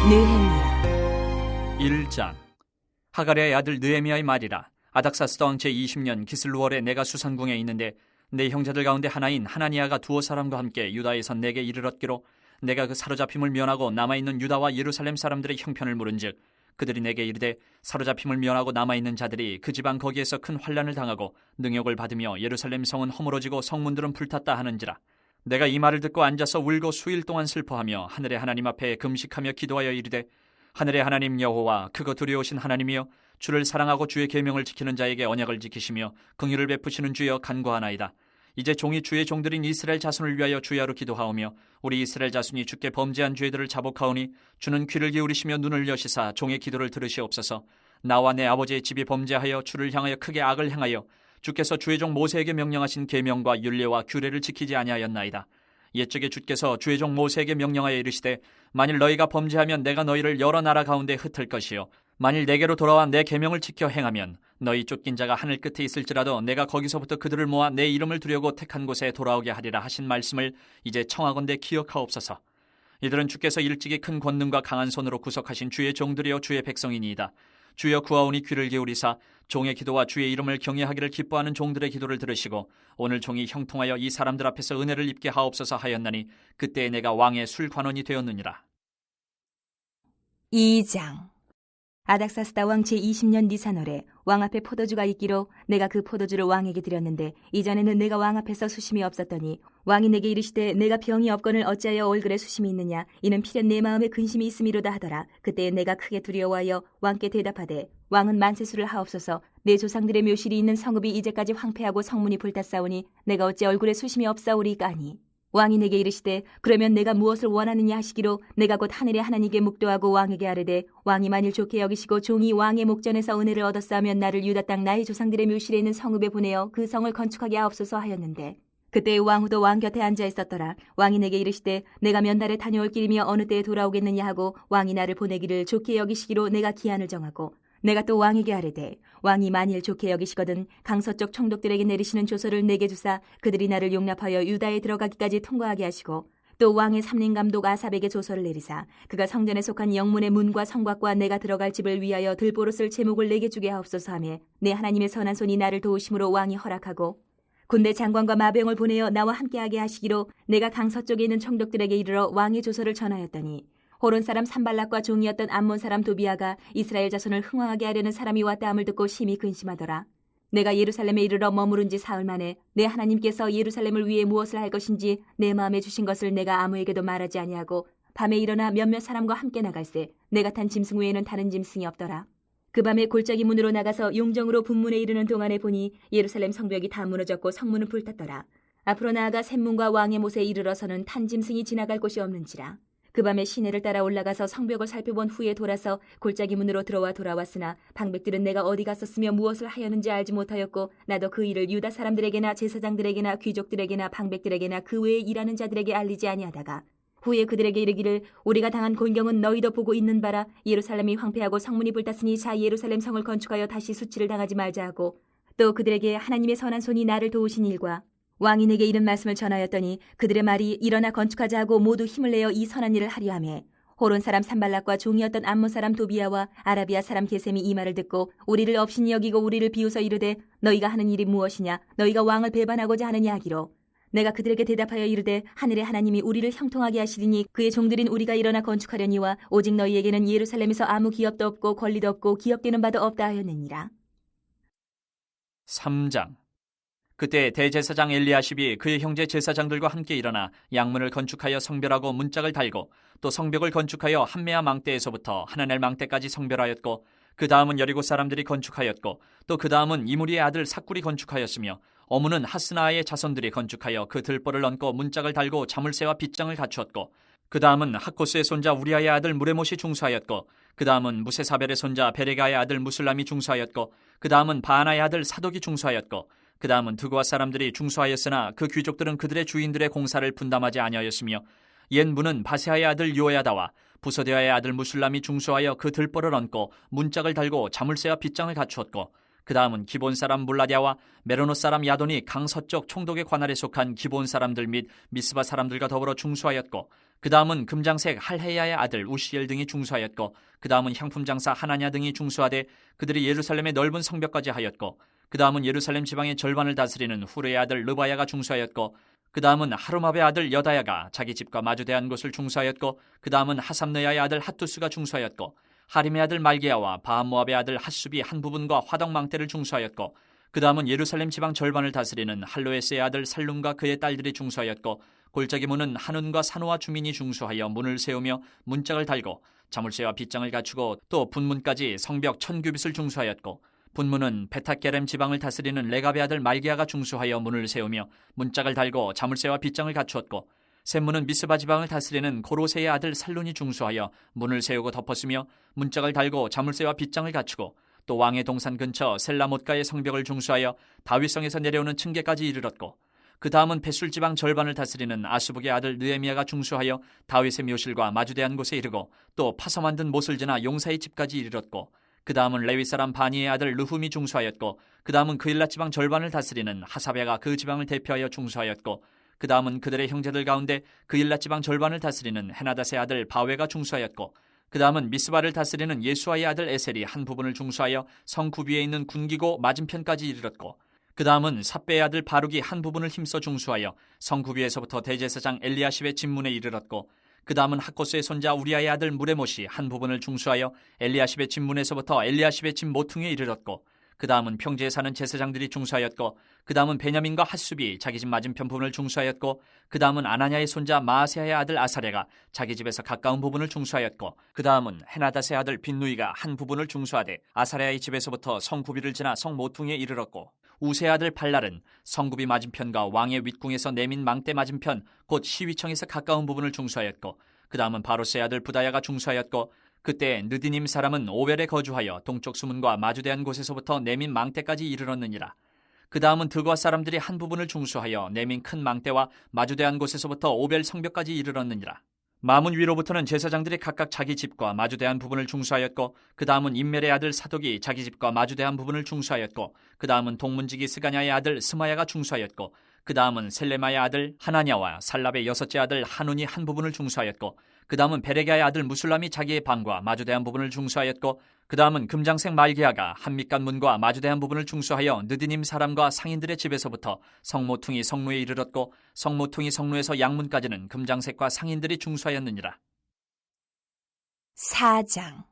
느헤미야 1장. 하가랴의 아들 느헤미야의 말이라. 아닥사스다 왕 제20년 기슬루월에 내가 수산궁에 있는데 내 형제들 가운데 하나인 하나니아가 두어 사람과 함께 유다에서 내게 이르렀기로 내가 그 사로잡힘을 면하고 남아있는 유다와 예루살렘 사람들의 형편을 물은즉 그들이 내게 이르되 사로잡힘을 면하고 남아있는 자들이 그 지방 거기에서 큰 환난을 당하고 능욕을 받으며 예루살렘 성은 허물어지고 성문들은 불탔다 하는지라. 내가 이 말을 듣고 앉아서 울고 수일 동안 슬퍼하며 하늘의 하나님 앞에 금식하며 기도하여 이르되 하늘의 하나님 여호와 크고 두려우신 하나님이여 주를 사랑하고 주의 계명을 지키는 자에게 언약을 지키시며 긍휼을 베푸시는 주여 간구하나이다. 이제 종이 주의 종들인 이스라엘 자손을 위하여 주야로 기도하오며 우리 이스라엘 자손이 주께 범죄한 죄들을 자복하오니 주는 귀를 기울이시며 눈을 여시사 종의 기도를 들으시옵소서. 나와 내 아버지의 집이 범죄하여 주를 향하여 크게 악을 행하여 주께서 주의 종 모세에게 명령하신 계명과 율례와 규례를 지키지 아니하였나이다. 옛적에 주께서 주의 종 모세에게 명령하여 이르시되 만일 너희가 범죄하면 내가 너희를 여러 나라 가운데 흩을 것이요 만일 내게로 돌아와 내 계명을 지켜 행하면 너희 쫓긴 자가 하늘 끝에 있을지라도 내가 거기서부터 그들을 모아 내 이름을 두려고 택한 곳에 돌아오게 하리라 하신 말씀을 이제 청하건대 기억하옵소서. 이들은 주께서 일찍이 큰 권능과 강한 손으로 구속하신 주의 종들이여 주의 백성이니이다. 주여 구하오니 귀를 기울이사 종의 기도와 주의 이름을 경외하기를 기뻐하는 종들의 기도를 들으시고 오늘 종이 형통하여 이 사람들 앞에서 은혜를 입게 하옵소서 하였나니 그때에 내가 왕의 술관원이 되었느니라. 2장. 아닥사스다 왕 제20년 니산월에 왕 앞에 포도주가 있기로 내가 그 포도주를 왕에게 드렸는데 이전에는 내가 왕 앞에서 수심이 없었더니 왕이 내게 이르시되 내가 병이 없거늘 어찌하여 얼굴에 수심이 있느냐 이는 필연 내 마음에 근심이 있음이로다 하더라. 그때에 내가 크게 두려워하여 왕께 대답하되 왕은 만세수를 하옵소서. 내 조상들의 묘실이 있는 성읍이 이제까지 황폐하고 성문이 불탔사오니 내가 어찌 얼굴에 수심이 없사오리까 하니 왕이 내게 이르시되 그러면 내가 무엇을 원하느냐 하시기로 내가 곧 하늘의 하나님께 묵도하고 왕에게 아뢰되 왕이 만일 좋게 여기시고 종이 왕의 목전에서 은혜를 얻었사면 나를 유다 땅 나의 조상들의 묘실에 있는 성읍에 보내어 그 성을 건축하게 하옵소서 하였는데 그때의 왕후도 왕 곁에 앉아 있었더라. 왕이 내게 이르시되 내가 몇 날에 다녀올 길이며 어느 때에 돌아오겠느냐 하고 왕이 나를 보내기를 좋게 여기시기로 내가 기한을 정하고 내가 또 왕에게 아뢰되 왕이 만일 좋게 여기시거든 강서쪽 총독들에게 내리시는 조서를 내게 주사 그들이 나를 용납하여 유다에 들어가기까지 통과하게 하시고 또 왕의 삼림감독 아삽에게 조서를 내리사 그가 성전에 속한 영문의 문과 성곽과 내가 들어갈 집을 위하여 들보로 쓸 제목을 내게 주게 하옵소서 하며 내 하나님의 선한 손이 나를 도우심으로 왕이 허락하고 군대 장관과 마병을 보내어 나와 함께하게 하시기로 내가 강서쪽에 있는 총독들에게 이르러 왕의 조서를 전하였더니 호론 사람 산발락과 종이었던 암몬 사람 도비아가 이스라엘 자손을 흥왕하게 하려는 사람이 왔다 함을 듣고 심히 근심하더라. 내가 예루살렘에 이르러 머무른 지 사흘 만에 내 하나님께서 예루살렘을 위해 무엇을 할 것인지 내 마음에 주신 것을 내가 아무에게도 말하지 아니하고 밤에 일어나 몇몇 사람과 함께 나갈새 내가 탄 짐승 외에는 다른 짐승이 없더라. 그 밤에 골짜기 문으로 나가서 용정으로 분문에 이르는 동안에 보니 예루살렘 성벽이 다 무너졌고 성문은 불탔더라. 앞으로 나아가 샘문과 왕의 못에 이르러서는 탄 짐승이 지나갈 곳이 없는지라. 그 밤에 시내를 따라 올라가서 성벽을 살펴본 후에 돌아서 골짜기 문으로 돌아왔으나 방백들은 내가 어디 갔었으며 무엇을 하였는지 알지 못하였고 나도 그 일을 유다 사람들에게나 제사장들에게나 귀족들에게나 방백들에게나 그 외에 일하는 자들에게 알리지 아니하다가 후에 그들에게 이르기를 우리가 당한 곤경은 너희도 보고 있는 바라. 예루살렘이 황폐하고 성문이 불탔으니 자 예루살렘 성을 건축하여 다시 수치를 당하지 말자 하고 또 그들에게 하나님의 선한 손이 나를 도우신 일과 왕이 내게 이런 말씀을 전하였더니 그들의 말이 일어나 건축하자 하고 모두 힘을 내어 이 선한 일을 하려 하며 호론 사람 산발락과 종이었던 암몬 사람 도비아와 아라비아 사람 게셈이 이 말을 듣고 우리를 업신이 여기고 우리를 비웃어 이르되 너희가 하는 일이 무엇이냐 너희가 왕을 배반하고자 하느냐 하기로 내가 그들에게 대답하여 이르되 하늘의 하나님이 우리를 형통하게 하시리니 그의 종들인 우리가 일어나 건축하려니와 오직 너희에게는 예루살렘에서 아무 기업도 없고 권리도 없고 기억되는 바도 없다 하였느니라. 3장. 그때 대제사장 엘리야십이 그의 형제 제사장들과 함께 일어나 양문을 건축하여 성별하고 문짝을 달고 또 성벽을 건축하여 한메아 망대에서부터 하나넬 망대까지 성별하였고 그 다음은 여리고 사람들이 건축하였고 또 그 다음은 이무리의 아들 삭굴이 건축하였으며 어무는 하스나의 자손들이 건축하여 그 들보를 얹고 문짝을 달고 자물쇠와 빗장을 갖추었고 그 다음은 학코스의 손자 우리아의 아들 무레못이 중수하였고 그 다음은 무세사벨의 손자 베레가의 아들 무슬람이 중수하였고 그 다음은 바하나의 아들 사독이 중수하였고 그 다음은 드고아 사람들이 중수하였으나 그 귀족들은 그들의 주인들의 공사를 분담하지 아니하였으며 옛 문은 바세아의 아들 요야다와 부소데아의 아들 무슬람이 중수하여 그 들보를 얹고 문짝을 달고 자물쇠와 빗장을 갖추었고 그 다음은 기본 사람 물라디아와 메로노 사람 야돈이 강서쪽 총독의 관할에 속한 기본 사람들 및 미스바 사람들과 더불어 중수하였고 그 다음은 금장색 할헤야의 아들 우시엘 등이 중수하였고 그 다음은 향품장사 하나냐 등이 중수하되 그들이 예루살렘의 넓은 성벽까지 하였고 그 다음은 예루살렘 지방의 절반을 다스리는 후르의 아들 르바야가 중수하였고 그 다음은 하루맙의 아들 여다야가 자기 집과 마주대한 곳을 중수하였고 그 다음은 하삼느야의 아들 핫투스가 중수하였고 하림의 아들 말기야와 바한모압의 아들 핫숲이 한 부분과 화덕망대를 중수하였고 그 다음은 예루살렘 지방 절반을 다스리는 할로에스의 아들 살룸과 그의 딸들이 중수하였고 골짜기 문은 한운과 산호와 주민이 중수하여 문을 세우며 문짝을 달고 자물쇠와 빗장을 갖추고 또 분문까지 성벽 1000규빗을 중수하였고 분문은 베타게렘 지방을 다스리는 레갑의 아들 말기야가 중수하여 문을 세우며 문짝을 달고 자물쇠와 빗장을 갖추었고 샘문은 미스바 지방을 다스리는 고로세의 아들 살룬이 중수하여 문을 세우고 덮었으며 문짝을 달고 자물쇠와 빗장을 갖추고 또 왕의 동산 근처 셀라못가의 성벽을 중수하여 다윗성에서 내려오는 층계까지 이르렀고 그 다음은 벳술 지방 절반을 다스리는 아스북의 아들 느헤미야가 중수하여 다윗의 묘실과 마주대한 곳에 이르고 또 파서 만든 못을 지나 용사의 집까지 이르렀고 그 다음은 레위 사람 바니의 아들 르훔이 중수하였고 그 다음은 그일라 지방 절반을 다스리는 하사베가 그 지방을 대표하여 중수하였고 그 다음은 그들의 형제들 가운데 그일라 지방 절반을 다스리는 헤나닷의 아들 바웨가 중수하였고 그 다음은 미스바를 다스리는 예수아의 아들 에셀이 한 부분을 중수하여 성 구비에 있는 군기고 맞은편까지 이르렀고 그 다음은 삽베의 아들 바룩이 한 부분을 힘써 중수하여 성 구비에서부터 대제사장 엘리야십의 집문에 이르렀고 그 다음은 학코스의 손자 우리아의 아들 무레못이 한 부분을 중수하여 엘리야십의 집문에서부터 엘리야십의 집 모퉁이에 이르렀고 그 다음은 평지에 사는 제사장들이 중수하였고 그 다음은 베냐민과 핫숲이 자기 집 맞은편 부분을 중수하였고 그 다음은 아나냐의 손자 마아세아의 아들 아사레가 자기 집에서 가까운 부분을 중수하였고 그 다음은 헤나닷의 아들 빈누이가 한 부분을 중수하되 아사레의 집에서부터 성구비를 지나 성 모퉁이에 이르렀고 우세의 아들 발랄은 성구비 맞은편과 왕의 윗궁에서 내민 망대 맞은편 곧 시위청에서 가까운 부분을 중수하였고 그 다음은 바로스의 아들 부다야가 중수하였고 그때 느디님 사람은 오벨에 거주하여 동쪽 수문과 마주대한 곳에서부터 내민 망대까지 이르렀느니라. 그 다음은 드과 사람들이 한 부분을 중수하여 내민 큰 망대와 마주대한 곳에서부터 오벨 성벽까지 이르렀느니라. 마문 위로부터는 제사장들이 각각 자기 집과 마주대한 부분을 중수하였고 그 다음은 임멜의 아들 사독이 자기 집과 마주대한 부분을 중수하였고 그 다음은 동문지기 스가냐의 아들 스마야가 중수하였고 그 다음은 셀레마의 아들 하나냐와 살랍의 여섯째 아들 한운이 한 부분을 중수하였고 그 다음은 베레가의 아들 무술람이 자기의 방과 마주대한 부분을 중수하였고 그 다음은 금장색 말기야가 한밑간 문과 마주대한 부분을 중수하여 느디님 사람과 상인들의 집에서부터 성모퉁이 성루에 이르렀고 성모퉁이 성루에서 양문까지는 금장색과 상인들이 중수하였느니라. 4장.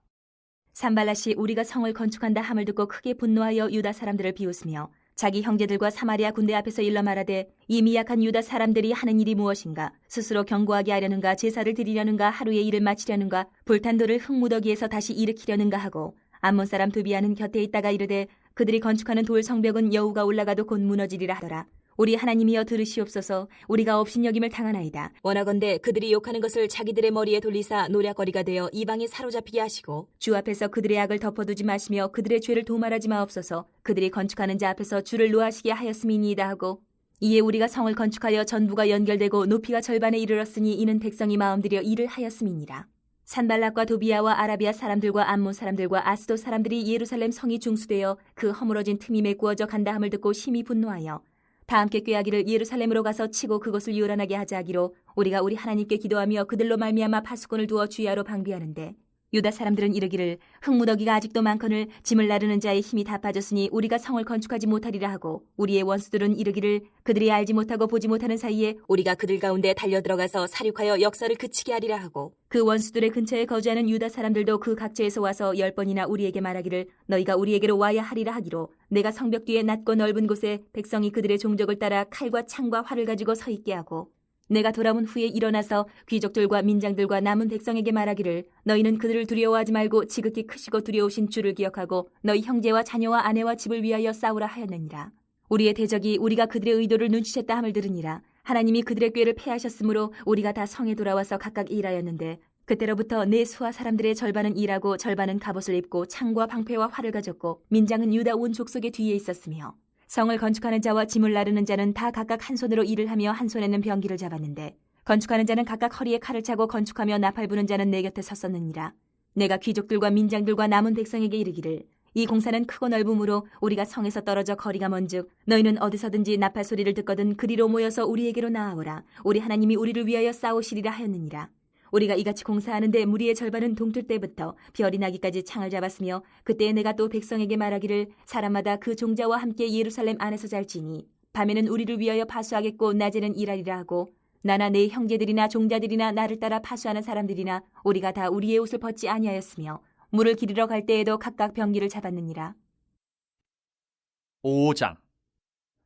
산발랏이 우리가 성을 건축한다 함을 듣고 크게 분노하여 유다 사람들을 비웃으며 자기 형제들과 사마리아 군대 앞에서 일러 말하되 이 미약한 유다 사람들이 하는 일이 무엇인가? 스스로 견고하게 하려는가? 제사를 드리려는가? 하루의 일을 마치려는가? 불탄 돌을 흙무더기에서 다시 일으키려는가 하고 암몬 사람 도비아는 곁에 있다가 이르되 그들이 건축하는 돌 성벽은 여우가 올라가도 곧 무너지리라 하더라. 우리 하나님이여 들으시옵소서. 우리가 업신여김을 당하나이다. 원하건대 그들이 욕하는 것을 자기들의 머리에 돌리사 노략거리가 되어 이방에 사로잡히게 하시고 주 앞에서 그들의 악을 덮어두지 마시며 그들의 죄를 도말하지 마옵소서. 그들이 건축하는 자 앞에서 주를 노하시게 하였음이니이다 하고 이에 우리가 성을 건축하여 전부가 연결되고 높이가 절반에 이르렀으니 이는 백성이 마음들여 일을 하였음이니라. 산발락과 도비아와 아라비아 사람들과 암몬 사람들과 아스도 사람들이 예루살렘 성이 중수되어 그 허물어진 틈이 메꾸어져 간다 함을 듣고 심히 분노하여 다 함께 꾀하기를 예루살렘으로 가서 치고 그것을 요란하게 하자 하기로 우리가 우리 하나님께 기도하며 그들로 말미암아 파수꾼을 두어 주야로 방비하는데 유다 사람들은 이르기를 흙무더기가 아직도 많거늘 짐을 나르는 자의 힘이 다 빠졌으니 우리가 성을 건축하지 못하리라 하고 우리의 원수들은 이르기를 그들이 알지 못하고 보지 못하는 사이에 우리가 그들 가운데 달려들어가서 사륙하여 역사를 그치게 하리라 하고 그 원수들의 근처에 거주하는 유다 사람들도 그 각지에서 와서 10번이나 우리에게 말하기를 너희가 우리에게로 와야 하리라 하기로 내가 성벽 뒤에 낮고 넓은 곳에 백성이 그들의 종족을 따라 칼과 창과 활을 가지고 서 있게 하고 내가 돌아온 후에 일어나서 귀족들과 민장들과 남은 백성에게 말하기를 너희는 그들을 두려워하지 말고 지극히 크시고 두려우신 주를 기억하고 너희 형제와 자녀와 아내와 집을 위하여 싸우라 하였느니라. 우리의 대적이 우리가 그들의 의도를 눈치챘다 함을 들으니라. 하나님이 그들의 꾀를 패하셨으므로 우리가 다 성에 돌아와서 각각 일하였는데 그때로부터 내 수하 사람들의 절반은 일하고 절반은 갑옷을 입고 창과 방패와 활을 가졌고 민장은 유다 온 족속의 뒤에 있었으며 성을 건축하는 자와 짐을 나르는 자는 다 각각 한 손으로 일을 하며 한 손에는 병기를 잡았는데 건축하는 자는 각각 허리에 칼을 차고 건축하며 나팔 부는 자는 내 곁에 섰었느니라. 내가 귀족들과 민장들과 남은 백성에게 이르기를 이 공사는 크고 넓음으로 우리가 성에서 떨어져 거리가 먼즉 너희는 어디서든지 나팔 소리를 듣거든 그리로 모여서 우리에게로 나아오라. 우리 하나님이 우리를 위하여 싸우시리라 하였느니라. 우리가 이같이 공사하는데 무리의 절반은 동틀 때부터 별이 나기까지 창을 잡았으며 그때에 내가 또 백성에게 말하기를 사람마다 그 종자와 함께 예루살렘 안에서 잘지니 밤에는 우리를 위하여 파수하겠고 낮에는 일하리라 하고 나나 내 형제들이나 종자들이나 나를 따라 파수하는 사람들이나 우리가 다 우리의 옷을 벗지 아니하였으며 물을 기르러 갈 때에도 각각 병기를 잡았느니라. 5장.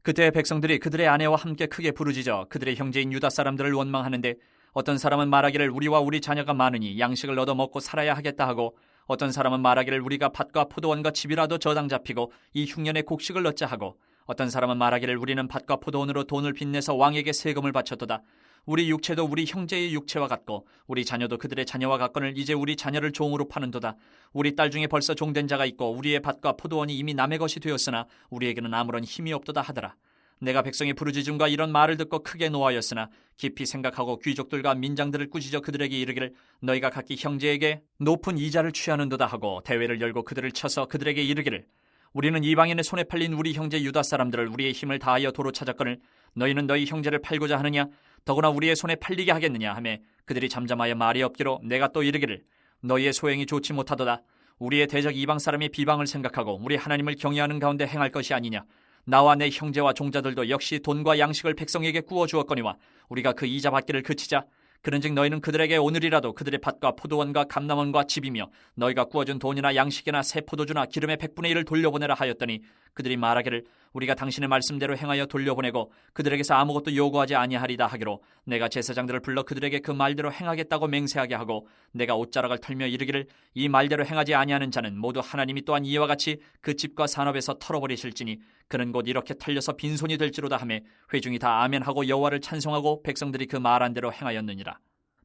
그때 백성들이 그들의 아내와 함께 크게 부르짖어 그들의 형제인 유다 사람들을 원망하는데 어떤 사람은 말하기를 우리와 우리 자녀가 많으니 양식을 얻어 먹고 살아야 하겠다 하고 어떤 사람은 말하기를 우리가 밭과 포도원과 집이라도 저당 잡히고 이 흉년에 곡식을 얻자 하고 어떤 사람은 말하기를 우리는 밭과 포도원으로 돈을 빚내서 왕에게 세금을 바쳤도다. 우리 육체도 우리 형제의 육체와 같고 우리 자녀도 그들의 자녀와 같거늘 이제 우리 자녀를 종으로 파는도다. 우리 딸 중에 벌써 종된 자가 있고 우리의 밭과 포도원이 이미 남의 것이 되었으나 우리에게는 아무런 힘이 없도다 하더라. 내가 백성의 부르짖음과 이런 말을 듣고 크게 노하였으나 깊이 생각하고 귀족들과 민장들을 꾸짖어 그들에게 이르기를 너희가 각기 형제에게 높은 이자를 취하는도다 하고 대회를 열고 그들을 쳐서 그들에게 이르기를 우리는 이방인의 손에 팔린 우리 형제 유다 사람들을 우리의 힘을 다하여 도로 찾았거늘 너희는 너희 형제를 팔고자 하느냐 더구나 우리의 손에 팔리게 하겠느냐 하매 그들이 잠잠하여 말이 없기로 내가 또 이르기를 너희의 소행이 좋지 못하도다. 우리의 대적 이방 사람의 비방을 생각하고 우리 하나님을 경외하는 가운데 행할 것이 아니냐. 나와 내 형제와 종자들도 역시 돈과 양식을 백성에게 구워 주었거니와 우리가 그 이자 받기를 그치자. 그런즉 너희는 그들에게 오늘이라도 그들의 밭과 포도원과 감람원과 집이며 너희가 구워준 돈이나 양식이나 새 포도주나 기름의 100분의 1을 돌려보내라 하였더니 그들이 말하기를 우리가 당신의 말씀대로 행하여 돌려보내고 그들에게서 아무것도 요구하지 아니하리다 하기로 내가 제사장들을 불러 그들에게 그 말대로 행하겠다고 맹세하게 하고 내가 옷자락을 털며 이르기를 이 말대로 행하지 아니하는 자는 모두 하나님이 또한 이와 같이 그 집과 산업에서 털어버리실지니 그는 곧 이렇게 털려서 빈손이 될지로다 하매 회중이 다 아멘하고 여호와를 찬송하고 백성들이 그 말한 대로 행하였느니라.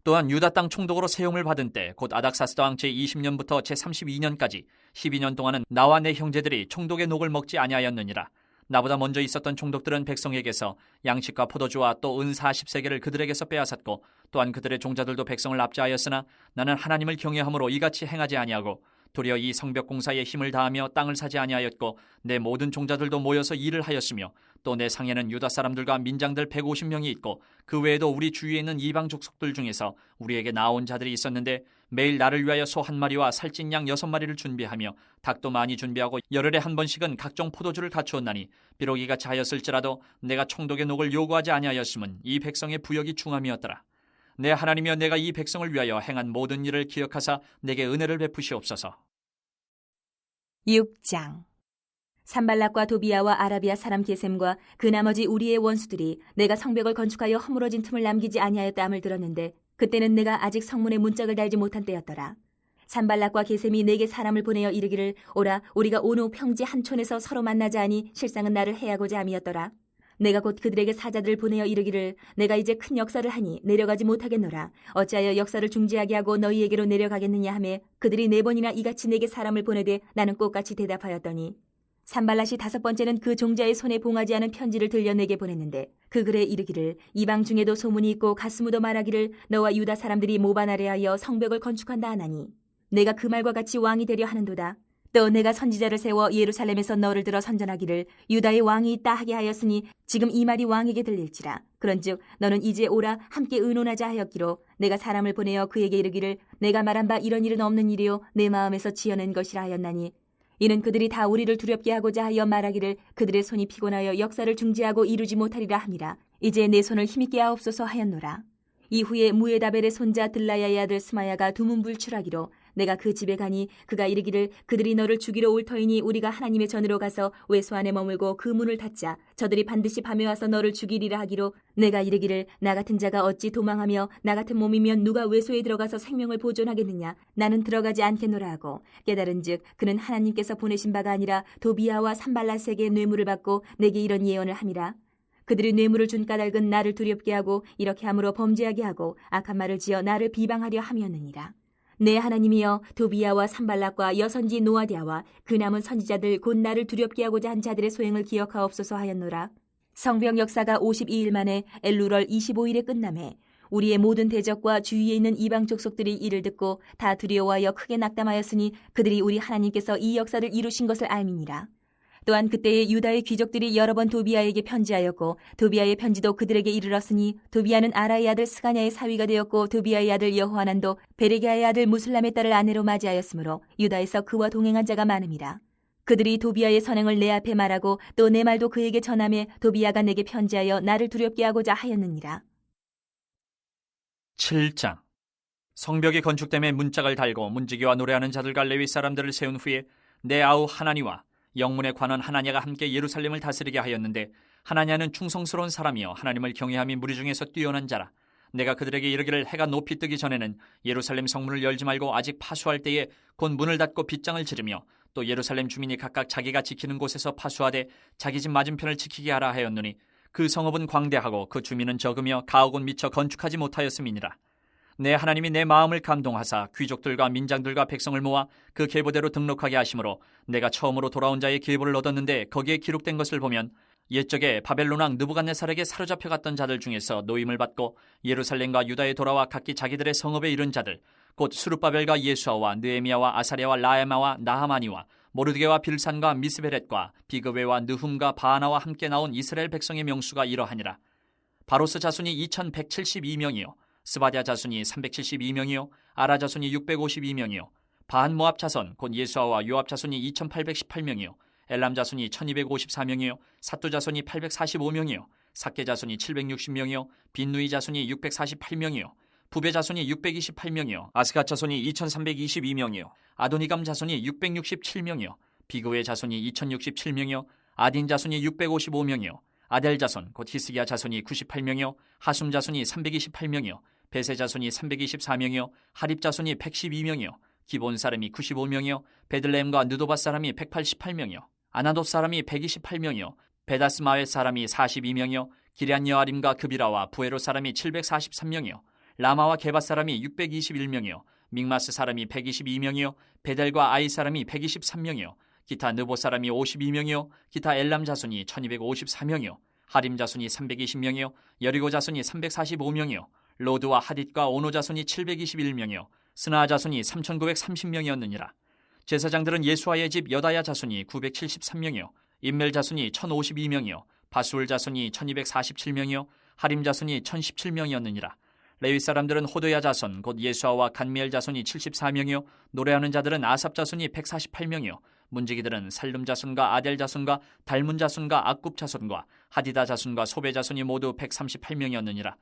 또한 유다 땅 총독으로 세움을 받은 때 곧 아닥사스다 왕 제20년부터 제32년까지 12년 동안은 나와 내 형제들이 총독의 녹을 먹지 아니하였느니라. 나보다 먼저 있었던 총독들은 백성에게서 양식과 포도주와 또 은 40세겔을 그들에게서 빼앗았고 또한 그들의 종자들도 백성을 압제하였으나 나는 하나님을 경외함으로 이같이 행하지 아니하고 도리어 이 성벽 공사에 힘을 다하며 땅을 사지 아니하였고 내 모든 종자들도 모여서 일을 하였으며 또 내 상에는 유다 사람들과 민장들 150명이 있고 그 외에도 우리 주위에 있는 이방 족속들 중에서 우리에게 나온 자들이 있었는데 매일 나를 위하여 소 한 마리와 살찐 양 6마리를 준비하며 닭도 많이 준비하고 열흘에 한 번씩은 각종 포도주를 갖추었나니 비록 이같이 하였을지라도 내가 총독의 녹을 요구하지 아니하였음은 이 백성의 부역이 중함이었더라. 내 하나님이여 내가 이 백성을 위하여 행한 모든 일을 기억하사 내게 은혜를 베푸시옵소서. 6장. 산발락과 도비아와 아라비아 사람 게셈과 그 나머지 우리의 원수들이 내가 성벽을 건축하여 허물어진 틈을 남기지 아니하였다함을 들었는데 그때는 내가 아직 성문에 문짝을 달지 못한 때였더라. 산발락과 게셈이 내게 사람을 보내어 이르기를 오라 우리가 오노 평지 한 촌에서 서로 만나자 하니 실상은 나를 해하고자 함이었더라. 내가 곧 그들에게 사자들을 보내어 이르기를 내가 이제 큰 역사를 하니 내려가지 못하겠노라. 어찌하여 역사를 중지하게 하고 너희에게로 내려가겠느냐 하매 그들이 4번이나 이같이 내게 사람을 보내되 나는 똑같이 대답하였더니 산발랏이 5번째는 그 종자의 손에 봉하지 않은 편지를 들려 내게 보냈는데 그 글에 이르기를 이방 중에도 소문이 있고 가스무도 말하기를 너와 유다 사람들이 모반하려 하여 성벽을 건축한다 하나니 내가 그 말과 같이 왕이 되려 하는도다. 또 내가 선지자를 세워 예루살렘에서 너를 들어 선전하기를 유다의 왕이 있다 하게 하였으니 지금 이 말이 왕에게 들릴지라. 그런즉 너는 이제 오라 함께 의논하자 하였기로 내가 사람을 보내어 그에게 이르기를 내가 말한 바 이런 일은 없는 일이요 내 마음에서 지어낸 것이라 하였나니 이는 그들이 다 우리를 두렵게 하고자 하여 말하기를 그들의 손이 피곤하여 역사를 중지하고 이루지 못하리라 함이라. 이제 내 손을 힘있게 하옵소서 하였노라. 이후에 무에다벨의 손자 들라야의 아들 스마야가 두문불출하기로 내가 그 집에 가니 그가 이르기를 그들이 너를 죽이러 올 터이니 우리가 하나님의 전으로 가서 외소 안에 머물고 그 문을 닫자. 저들이 반드시 밤에 와서 너를 죽이리라 하기로 내가 이르기를 나 같은 자가 어찌 도망하며 나 같은 몸이면 누가 외소에 들어가서 생명을 보존하겠느냐. 나는 들어가지 않겠노라 하고 깨달은즉 그는 하나님께서 보내신 바가 아니라 도비아와 산발랏에게 뇌물을 받고 내게 이런 예언을 함이라. 그들이 뇌물을 준 까닭은 나를 두렵게 하고 이렇게 함으로 범죄하게 하고 악한 말을 지어 나를 비방하려 함이었느니라. 내 하나님이여 도비아와 산발락과 여선지 노아디아와 그 남은 선지자들 곧 나를 두렵게 하고자 한 자들의 소행을 기억하옵소서 하였노라. 성벽 역사가 52일 만에 엘루럴 25일에 끝나매 우리의 모든 대적과 주위에 있는 이방 족속들이 이를 듣고 다 두려워하여 크게 낙담하였으니 그들이 우리 하나님께서 이 역사를 이루신 것을 알미니라. 또한 그때에 유다의 귀족들이 여러 번 도비아에게 편지하였고 도비아의 편지도 그들에게 이르렀으니 도비아는 아라의 아들 스가냐의 사위가 되었고 도비아의 아들 여호하난도 베레게아의 아들 무슬람의 딸을 아내로 맞이하였으므로 유다에서 그와 동행한 자가 많음이라. 그들이 도비아의 선행을 내 앞에 말하고 또 내 말도 그에게 전하매 도비아가 내게 편지하여 나를 두렵게 하고자 하였느니라. 7장. 성벽이 건축됨에 문짝을 달고 문지기와 노래하는 자들과 레위 사람들을 세운 후에 내 아우 하나니와 영문에 관한 하나냐가 함께 예루살렘을 다스리게 하였는데 하나냐는 충성스러운 사람이요 하나님을 경외함이 무리 중에서 뛰어난 자라. 내가 그들에게 이르기를 해가 높이 뜨기 전에는 예루살렘 성문을 열지 말고 아직 파수할 때에 곧 문을 닫고 빗장을 지르며 또 예루살렘 주민이 각각 자기가 지키는 곳에서 파수하되 자기 집 맞은편을 지키게 하라 하였노니 그 성읍은 광대하고 그 주민은 적으며 가옥은 미처 건축하지 못하였음이니라. 내 하나님이 내 마음을 감동하사 귀족들과 민장들과 백성을 모아 그 계보대로 등록하게 하심으로 내가 처음으로 돌아온 자의 계보를 얻었는데 거기에 기록된 것을 보면 옛적에 바벨론 왕 느부갓네살에게 사로잡혀 갔던 자들 중에서 노임을 받고 예루살렘과 유다에 돌아와 각기 자기들의 성읍에 이른 자들 곧 수룹바벨과 예수아와 느헤미야와 아사랴와 라에마와 나하마니와 모르드게와 빌산과 미스베렛과 비그웨와 느훔과 바하나와 함께 나온 이스라엘 백성의 명수가 이러하니라. 바로스 자손이 2172명이요 스바랴 자손이 372명이요 아라 자손이 652명이요 바한 모압 자손 곧 예수아와 요압 자손이 2818명이요 엘람 자손이 1254명이요 사뚜 자손이 845명이요 삭게 자손이 760명이요 빈누이 자손이 648명이요 부베 자손이 628명이요 아스갓 자손이 2322명이요 아도니감 자손이 667명이요 비그웨 자손이 2067명이요 아딘 자손이 655명이요 아델 자손 곧 히스기야 자손이 98명이요 하숨 자손이 328명이요 베세 자손이 324명이요 하립 자손이 112명이요 기본 사람이 95명이요 베들레헴과 느도바 사람이 188명이요 아나돗 사람이 128명이요 베다스마웨 사람이 42명이요 기럇 여아림과 그비라와 부에로 사람이 743명이요 라마와 게바 사람이 621명이요 믹마스 사람이 122명이요 베델과 아이 사람이 123명이요 기타 느보 사람이 52명이요 기타 엘람 자손이 1254명이요 하림 자손이 320명이요 여리고 자손이 345명이요 로드와 하딧과 오노 자손이 721명이요 스나 자손이 3930명이었느니라. 제사장들은 예수아의 집 여다야 자손이 973명이요 임멜 자손이 1052명이요 바술 자손이 1247명이요 하림 자손이 1017명이었느니라. 레위 사람들은 호도야 자손 곧 예수아와 간미엘 자손이 74명이요 노래하는 자들은 아삽 자손이 148명이요 문지기들은 살룸 자손과 아델 자손과 달문 자손과 악굽 자손과 하디다 자손과 소베 자손이 모두 138명이었느니라.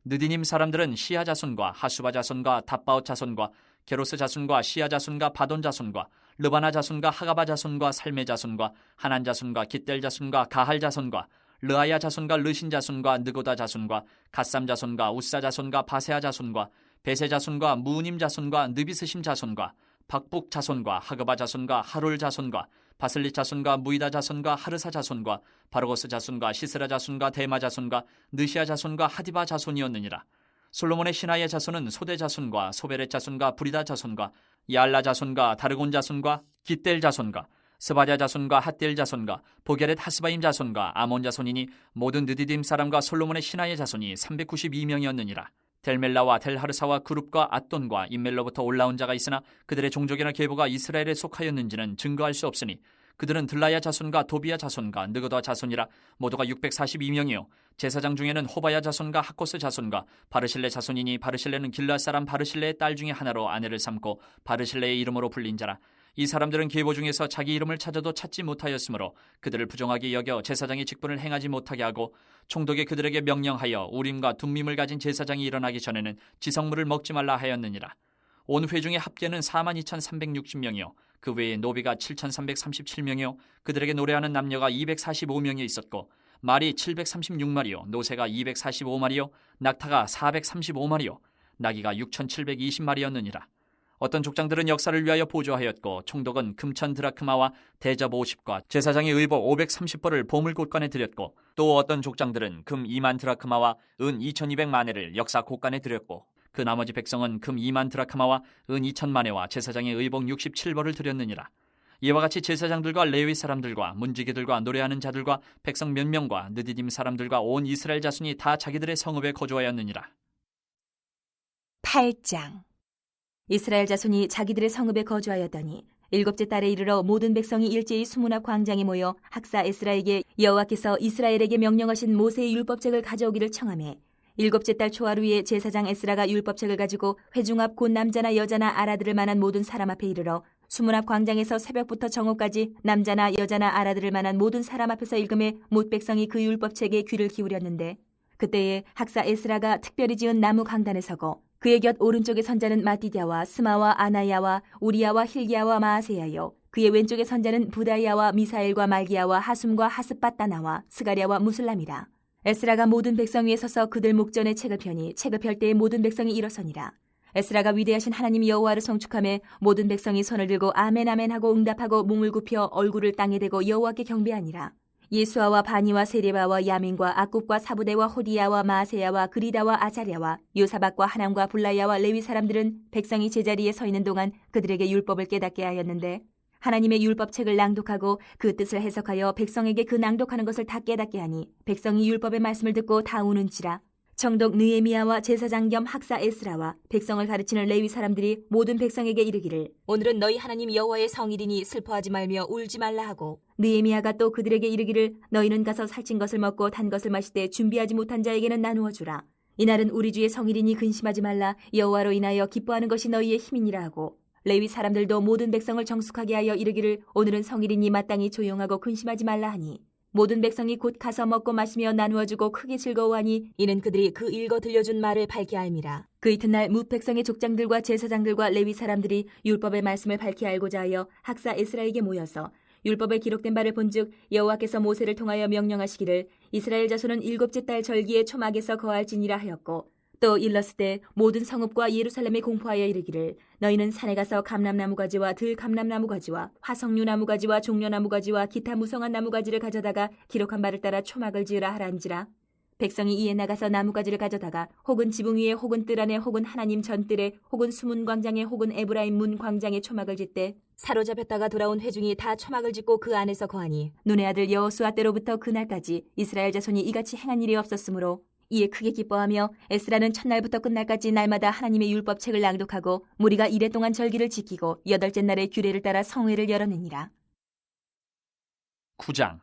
느디님 사람들은 시아 자손과 하수바 자손과 답바옷 자손과 게로스 자손과 시아 자손과 바돈 자손과 르바나 자손과 하가바 자손과 살메 자손과 하난 자손과 깃델 자손과 가할 자손과 르아야 자손과 르신 자손과 느고다 자손과 갓삼 자손과 우사 자손과 바세아 자손과 베세 자손과 무님 자손과 느비스심 자손과 박북 자손과 하그바 자손과 하롤 자손과 바슬리 자손과 무이다 자손과 하르사 자손과 바르고스 자손과 시스라 자손과 데마 자손과 느시아 자손과 하디바 자손이었느니라. 솔로몬의 신하의 자손은 소대 자손과 소베렛 자손과 브리다 자손과 야알라 자손과 다르곤 자손과 깃델 자손과 스바랴 자손과 핫델 자손과 보게렛 하스바임 자손과 아몬 자손이니 모든 느디딤 사람과 솔로몬의 신하의 자손이 392명이었느니라. 델멜라와 델하르사와 그룹과 앗돈과 임멜로부터 올라온 자가 있으나 그들의 종족이나 계보가 이스라엘에 속하였는지는 증거할 수 없으니 그들은 들라야 자손과 도비야 자손과 느그다 자손이라 모두가 642명이요 제사장 중에는 호바야 자손과 하코스 자손과 바르실레 자손이니 바르실레는 길르앗 사람 바르실레의 딸 중에 하나로 아내를 삼고 바르실레의 이름으로 불린 자라. 이 사람들은 계보 중에서 자기 이름을 찾아도 찾지 못하였으므로 그들을 부정하게 여겨 제사장의 직분을 행하지 못하게 하고 총독이 그들에게 명령하여 우림과 둠밈을 가진 제사장이 일어나기 전에는 지성물을 먹지 말라 하였느니라. 온 회중의 합계는 42,360명이요 그 외에 노비가 7,337명이요 그들에게 노래하는 남녀가 245명이 있었고 말이 736마리요 노새가 245마리요 낙타가 435마리요 나귀가 6,720마리였느니라. 어떤 족장들은 역사를 위하여 보조하였고 총독은 금천 드라크마와 대접 50과 제사장의 의복 530벌을 보물곳간에 드렸고 또 어떤 족장들은 금 2만 드라크마와 은 2200마네를 역사 곳간에 드렸고 그 나머지 백성은 금 2만 드라크마와 은 2000마네와 제사장의 의복 67벌을 드렸느니라. 이와 같이 제사장들과 레위 사람들과 문지기들과 노래하는 자들과 백성 몇 명과 느디딤 사람들과 온 이스라엘 자손이 다 자기들의 성읍에 거주하였느니라. 8장. 이스라엘 자손이 자기들의 성읍에 거주하였더니 일곱째 달에 이르러 모든 백성이 일제히 수문 앞 광장에 모여 학사 에스라에게 여호와께서 이스라엘에게 명령하신 모세의 율법책을 가져오기를 청하매 일곱째 달 초하루에 제사장 에스라가 율법책을 가지고 회중 앞 곧 남자나 여자나 알아들을 만한 모든 사람 앞에 이르러 수문 앞 광장에서 새벽부터 정오까지 남자나 여자나 알아들을 만한 모든 사람 앞에서 읽음에 못 백성이 그 율법책에 귀를 기울였는데 그때에 학사 에스라가 특별히 지은 나무 강단에 서고 그의 곁 오른쪽에 선자는 마띠디아와 스마와 아나야와 우리야와 힐기야와 마아세야요 그의 왼쪽에 선자는 부다야와 미사엘과 말기야와 하숨과 하스바따나와 스가랴와 무슬람이라. 에스라가 모든 백성 위에 서서 그들 목전에 책을 펴니 책을 펼 때에 모든 백성이 일어서니라. 에스라가 위대하신 하나님 여호와를 성축하며 모든 백성이 손을 들고 아멘 아멘 하고 응답하고 몸을 굽혀 얼굴을 땅에 대고 여호와께 경배하니라. 예수아와 바니와 세레바와 야민과 악굽과 사부대와 호디야와 마세야와 그리다와 아자랴와 요사박과 하남과 블라야와 레위 사람들은 백성이 제자리에 서 있는 동안 그들에게 율법을 깨닫게 하였는데 하나님의 율법책을 낭독하고 그 뜻을 해석하여 백성에게 그 낭독하는 것을 다 깨닫게 하니 백성이 율법의 말씀을 듣고 다 우는지라. 정독 느헤미야와 제사장 겸 학사 에스라와 백성을 가르치는 레위 사람들이 모든 백성에게 이르기를 오늘은 너희 하나님 여호와의 성일이니 슬퍼하지 말며 울지 말라 하고 느헤미야가 또 그들에게 이르기를 너희는 가서 살찐 것을 먹고 단 것을 마시되 준비하지 못한 자에게는 나누어 주라. 이날은 우리 주의 성일이니 근심하지 말라. 여호와로 인하여 기뻐하는 것이 너희의 힘이니라 하고 레위 사람들도 모든 백성을 정숙하게 하여 이르기를 오늘은 성일이니 마땅히 조용하고 근심하지 말라 하니 모든 백성이 곧 가서 먹고 마시며 나누어주고 크게 즐거워하니 이는 그들이 그 읽어 들려준 말을 밝히 알미라. 그 이튿날 뭇 백성의 족장들과 제사장들과 레위 사람들이 율법의 말씀을 밝히 알고자 하여 학사 에스라에게 모여서 율법에 기록된 바를 본즉 여호와께서 모세를 통하여 명령하시기를 이스라엘 자손은 일곱째 달 절기에 초막에서 거할지니라 하였고 또 일렀을 모든 성읍과 예루살렘에 공포하여 이르기를 너희는 산에 가서 감람나무 가지와 들 감람나무 가지와 화석류 나무 가지와 종려나무 가지와 기타 무성한 나무 가지를 가져다가 기록한 바를 따라 초막을 지으라 하란지라. 백성이 이에 나가서 나무 가지를 가져다가 혹은 지붕 위에 혹은 뜰 안에 혹은 하나님 전뜰에 혹은 수문 광장에 혹은 에브라임 문 광장에 초막을 짓되 사로잡혔다가 돌아온 회중이 다 초막을 짓고 그 안에서 거하니 눈의 아들 여호수아 때로부터 그날까지 이스라엘 자손이 이같이 행한 일이 없었으므로 이에 크게 기뻐하며 에스라는 첫날부터 끝날까지 날마다 하나님의 율법책을 낭독하고 무리가 이레 동안 절기를 지키고 여덟째 날에 규례를 따라 성회를 열어내니라. 9장.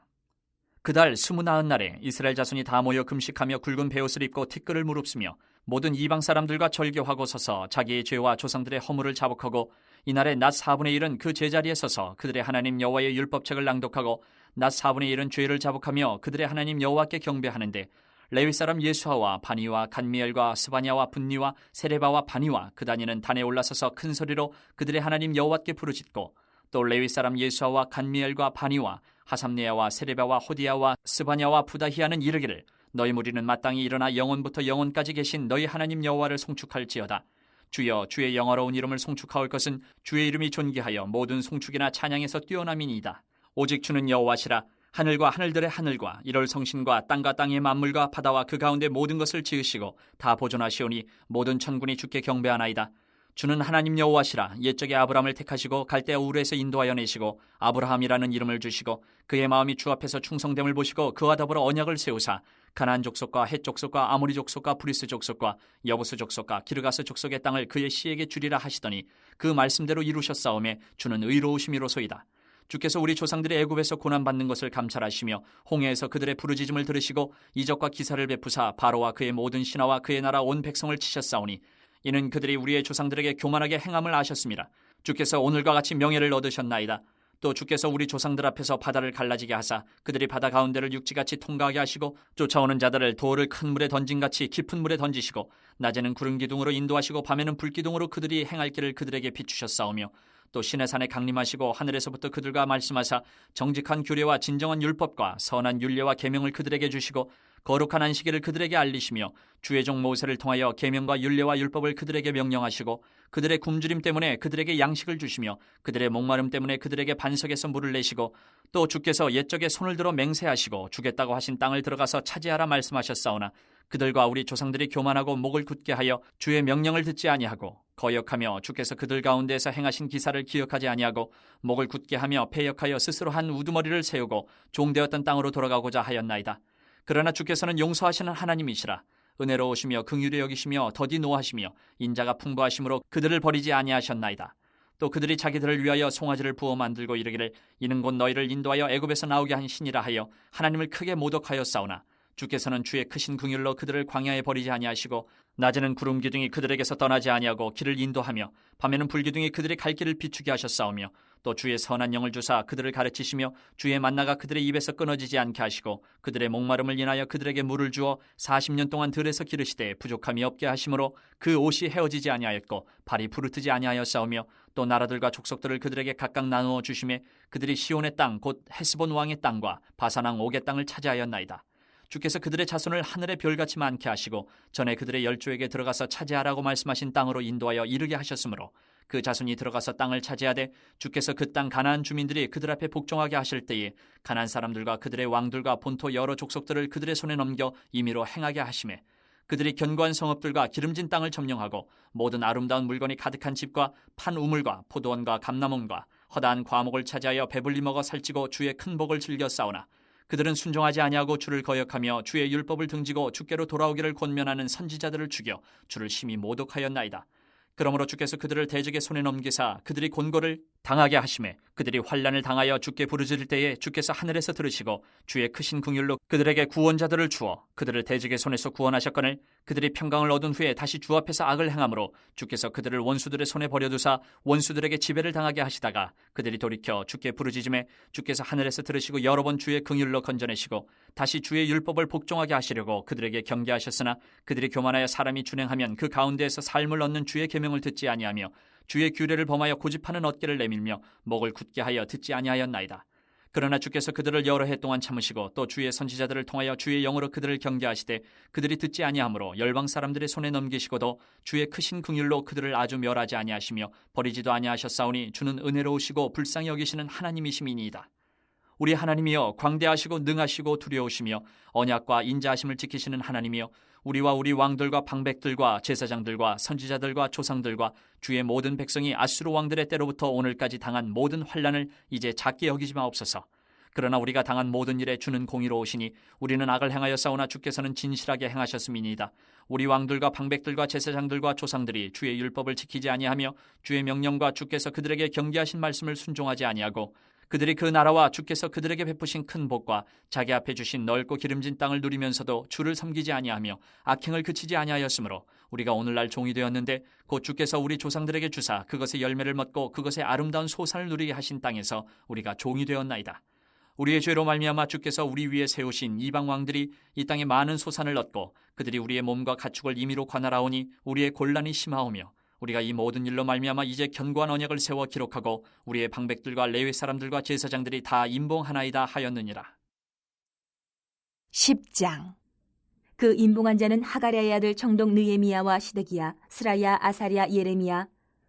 그달 29날에 이스라엘 자손이 다 모여 금식하며 굵은 베옷을 입고 티끌을 무릅쓰며 모든 이방 사람들과 절교하고 서서 자기의 죄와 조상들의 허물을 자복하고 이날에 낮 4분의 1은 그 제자리에 서서 그들의 하나님 여호와의 율법책을 낭독하고 낮 4분의 1은 죄를 자복하며 그들의 하나님 여호와께 경배하는데 레위 사람 예수아와 바니와 간미엘과 스바냐와 분니와 세레바와 바니와 그 다니는 단에 올라서서 큰 소리로 그들의 하나님 여호와께 부르짖고 또 레위 사람 예수아와 간미엘과 바니와 하삼네야와 세레바와 호디야와 스바냐와 부다히야는 이르기를 너희 무리는 마땅히 일어나 영원부터 영원까지 계신 너희 하나님 여호와를 송축할지어다. 주여 주의 영화로운 이름을 송축하올 것은 주의 이름이 존귀하여 모든 송축이나 찬양에서 뛰어남이니이다. 오직 주는 여호와시라. 하늘과 하늘들의 하늘과 이럴 성신과 땅과 땅의 만물과 바다와 그 가운데 모든 것을 지으시고 다 보존하시오니 모든 천군이 주께 경배하나이다. 주는 하나님 여호와시라. 옛적에 아브라함을 택하시고 갈대아 우르에서 인도하여 내시고 아브라함이라는 이름을 주시고 그의 마음이 주 앞에서 충성됨을 보시고 그와 더불어 언약을 세우사 가나안 족속과 헷 족속과 아모리 족속과 브리스 족속과 여부스 족속과 기르가스 족속의 땅을 그의 씨에게 주리라 하시더니 그 말씀대로 이루셨사오매 주는 의로우심이로소이다. 주께서 우리 조상들의 애굽에서 고난받는 것을 감찰하시며 홍해에서 그들의 부르짖음을 들으시고 이적과 기사를 베푸사 바로와 그의 모든 신하와 그의 나라 온 백성을 치셨사오니 이는 그들이 우리의 조상들에게 교만하게 행함을 아셨습니다. 주께서 오늘과 같이 명예를 얻으셨나이다. 또 주께서 우리 조상들 앞에서 바다를 갈라지게 하사 그들이 바다 가운데를 육지같이 통과하게 하시고 쫓아오는 자들을 돌을 큰 물에 던진같이 깊은 물에 던지시고 낮에는 구름 기둥으로 인도하시고 밤에는 불기둥으로 그들이 행할 길을 그들에게 비추셨사오며 또 신의 산에 강림하시고 하늘에서부터 그들과 말씀하사 정직한 규례와 진정한 율법과 선한 율례와 계명을 그들에게 주시고 거룩한 안식일을 그들에게 알리시며 주의 종 모세를 통하여 계명과 율례와 율법을 그들에게 명령하시고 그들의 굶주림 때문에 그들에게 양식을 주시며 그들의 목마름 때문에 그들에게 반석에서 물을 내시고 또 주께서 옛적에 손을 들어 맹세하시고 주겠다고 하신 땅을 들어가서 차지하라 말씀하셨사오나 그들과 우리 조상들이 교만하고 목을 굳게 하여 주의 명령을 듣지 아니하고 거역하며 주께서 그들 가운데에서 행하신 기사를 기억하지 아니하고 목을 굳게 하며 패역하여 스스로 한 우두머리를 세우고 종되었던 땅으로 돌아가고자 하였나이다. 그러나 주께서는 용서하시는 하나님이시라. 은혜로우시며 긍휼히 여기시며 더디 노하시며 인자가 풍부하심으로 그들을 버리지 아니하셨나이다. 또 그들이 자기들을 위하여 송아지를 부어 만들고 이르기를 이는 곧 너희를 인도하여 애굽에서 나오게 한 신이라 하여 하나님을 크게 모독하였사오나 주께서는 주의 크신 긍휼로 그들을 광야에 버리지 아니하시고 낮에는 구름 기둥이 그들에게서 떠나지 아니하고 길을 인도하며 밤에는 불기둥이 그들의 갈 길을 비추게 하셨사오며 또 주의 선한 영을 주사 그들을 가르치시며 주의 만나가 그들의 입에서 끊어지지 않게 하시고 그들의 목마름을 인하여 그들에게 물을 주어 40년 동안 들에서 기르시되 부족함이 없게 하심으로 그 옷이 헤어지지 아니하였고 발이 부르트지 아니하였사오며 또 나라들과 족속들을 그들에게 각각 나누어 주심에 그들이 시온의 땅 곧 헤스본 왕의 땅과 바산 왕 옥의 땅을 차지하였나이다. 주께서 그들의 자손을 하늘의 별같이 많게 하시고 전에 그들의 열조에게 들어가서 차지하라고 말씀하신 땅으로 인도하여 이르게 하셨으므로 그 자손이 들어가서 땅을 차지하되 주께서 그 땅 가나안 주민들이 그들 앞에 복종하게 하실 때에 가나안 사람들과 그들의 왕들과 본토 여러 족속들을 그들의 손에 넘겨 임의로 행하게 하심에 그들이 견고한 성읍들과 기름진 땅을 점령하고 모든 아름다운 물건이 가득한 집과 판 우물과 포도원과 감람원과 허다한 과목을 차지하여 배불리 먹어 살찌고 주의 큰 복을 즐겨 싸우나 그들은 순종하지 아니하고 주를 거역하며 주의 율법을 등지고 주께로 돌아오기를 권면하는 선지자들을 죽여 주를 심히 모독하였나이다. 그러므로 주께서 그들을 대적의 손에 넘기사 그들이 곤고를 당하게 하심에 그들이 환난을 당하여 주께 부르짖을 때에 주께서 하늘에서 들으시고 주의 크신 긍휼로 그들에게 구원자들을 주어 그들을 대적의 손에서 구원하셨거늘 그들이 평강을 얻은 후에 다시 주 앞에서 악을 행함으로 주께서 그들을 원수들의 손에 버려두사 원수들에게 지배를 당하게 하시다가 그들이 돌이켜 주께 부르짖음에 주께서 하늘에서 들으시고 여러 번 주의 긍휼로 건져내시고 다시 주의 율법을 복종하게 하시려고 그들에게 경계하셨으나 그들이 교만하여 사람이 준행하면 그 가운데에서 삶을 얻는 주의 계명을 듣지 아니하며 주의 규례를 범하여 고집하는 어깨를 내밀며 목을 굳게 하여 듣지 아니하였나이다. 그러나 주께서 그들을 여러 해 동안 참으시고 또 주의 선지자들을 통하여 주의 영으로 그들을 경계하시되 그들이 듣지 아니하므로 열방 사람들의 손에 넘기시고도 주의 크신 긍휼로 그들을 아주 멸하지 아니하시며 버리지도 아니하셨사오니 주는 은혜로우시고 불쌍히 여기시는 하나님이심이니이다. 우리 하나님이여 광대하시고 능하시고 두려우시며 언약과 인자하심을 지키시는 하나님이여 우리와 우리 왕들과 방백들과 제사장들과 선지자들과 조상들과 주의 모든 백성이 아수르 왕들의 때로부터 오늘까지 당한 모든 환난을 이제 작게 여기지 마옵소서. 그러나 우리가 당한 모든 일에 주는 공의로우시니 우리는 악을 행하여 싸우나 주께서는 진실하게 행하셨음이니이다. 우리 왕들과 방백들과 제사장들과 조상들이 주의 율법을 지키지 아니하며 주의 명령과 주께서 그들에게 경계하신 말씀을 순종하지 아니하고 그들이 그 나라와 주께서 그들에게 베푸신 큰 복과 자기 앞에 주신 넓고 기름진 땅을 누리면서도 주를 섬기지 아니하며 악행을 그치지 아니하였으므로 우리가 오늘날 종이 되었는데 곧 주께서 우리 조상들에게 주사 그것의 열매를 먹고 그것의 아름다운 소산을 누리게 하신 땅에서 우리가 종이 되었나이다. 우리의 죄로 말미암아 주께서 우리 위에 세우신 이방 왕들이 이 땅에 많은 소산을 얻고 그들이 우리의 몸과 가축을 임의로 관할하오니 우리의 곤란이 심하오며 우리가 이 모든 일로 말미암아 이제 견고한 언약을 세워 기록하고 우리의 방백들과 레위 사람들과 제사장들이 다 임봉하나이다 하였느니라. 10장. 그 임봉한 자는 하가랴의 아들 청동 느헤미야와 시드기야, 스라야, 아사랴, 예레미야,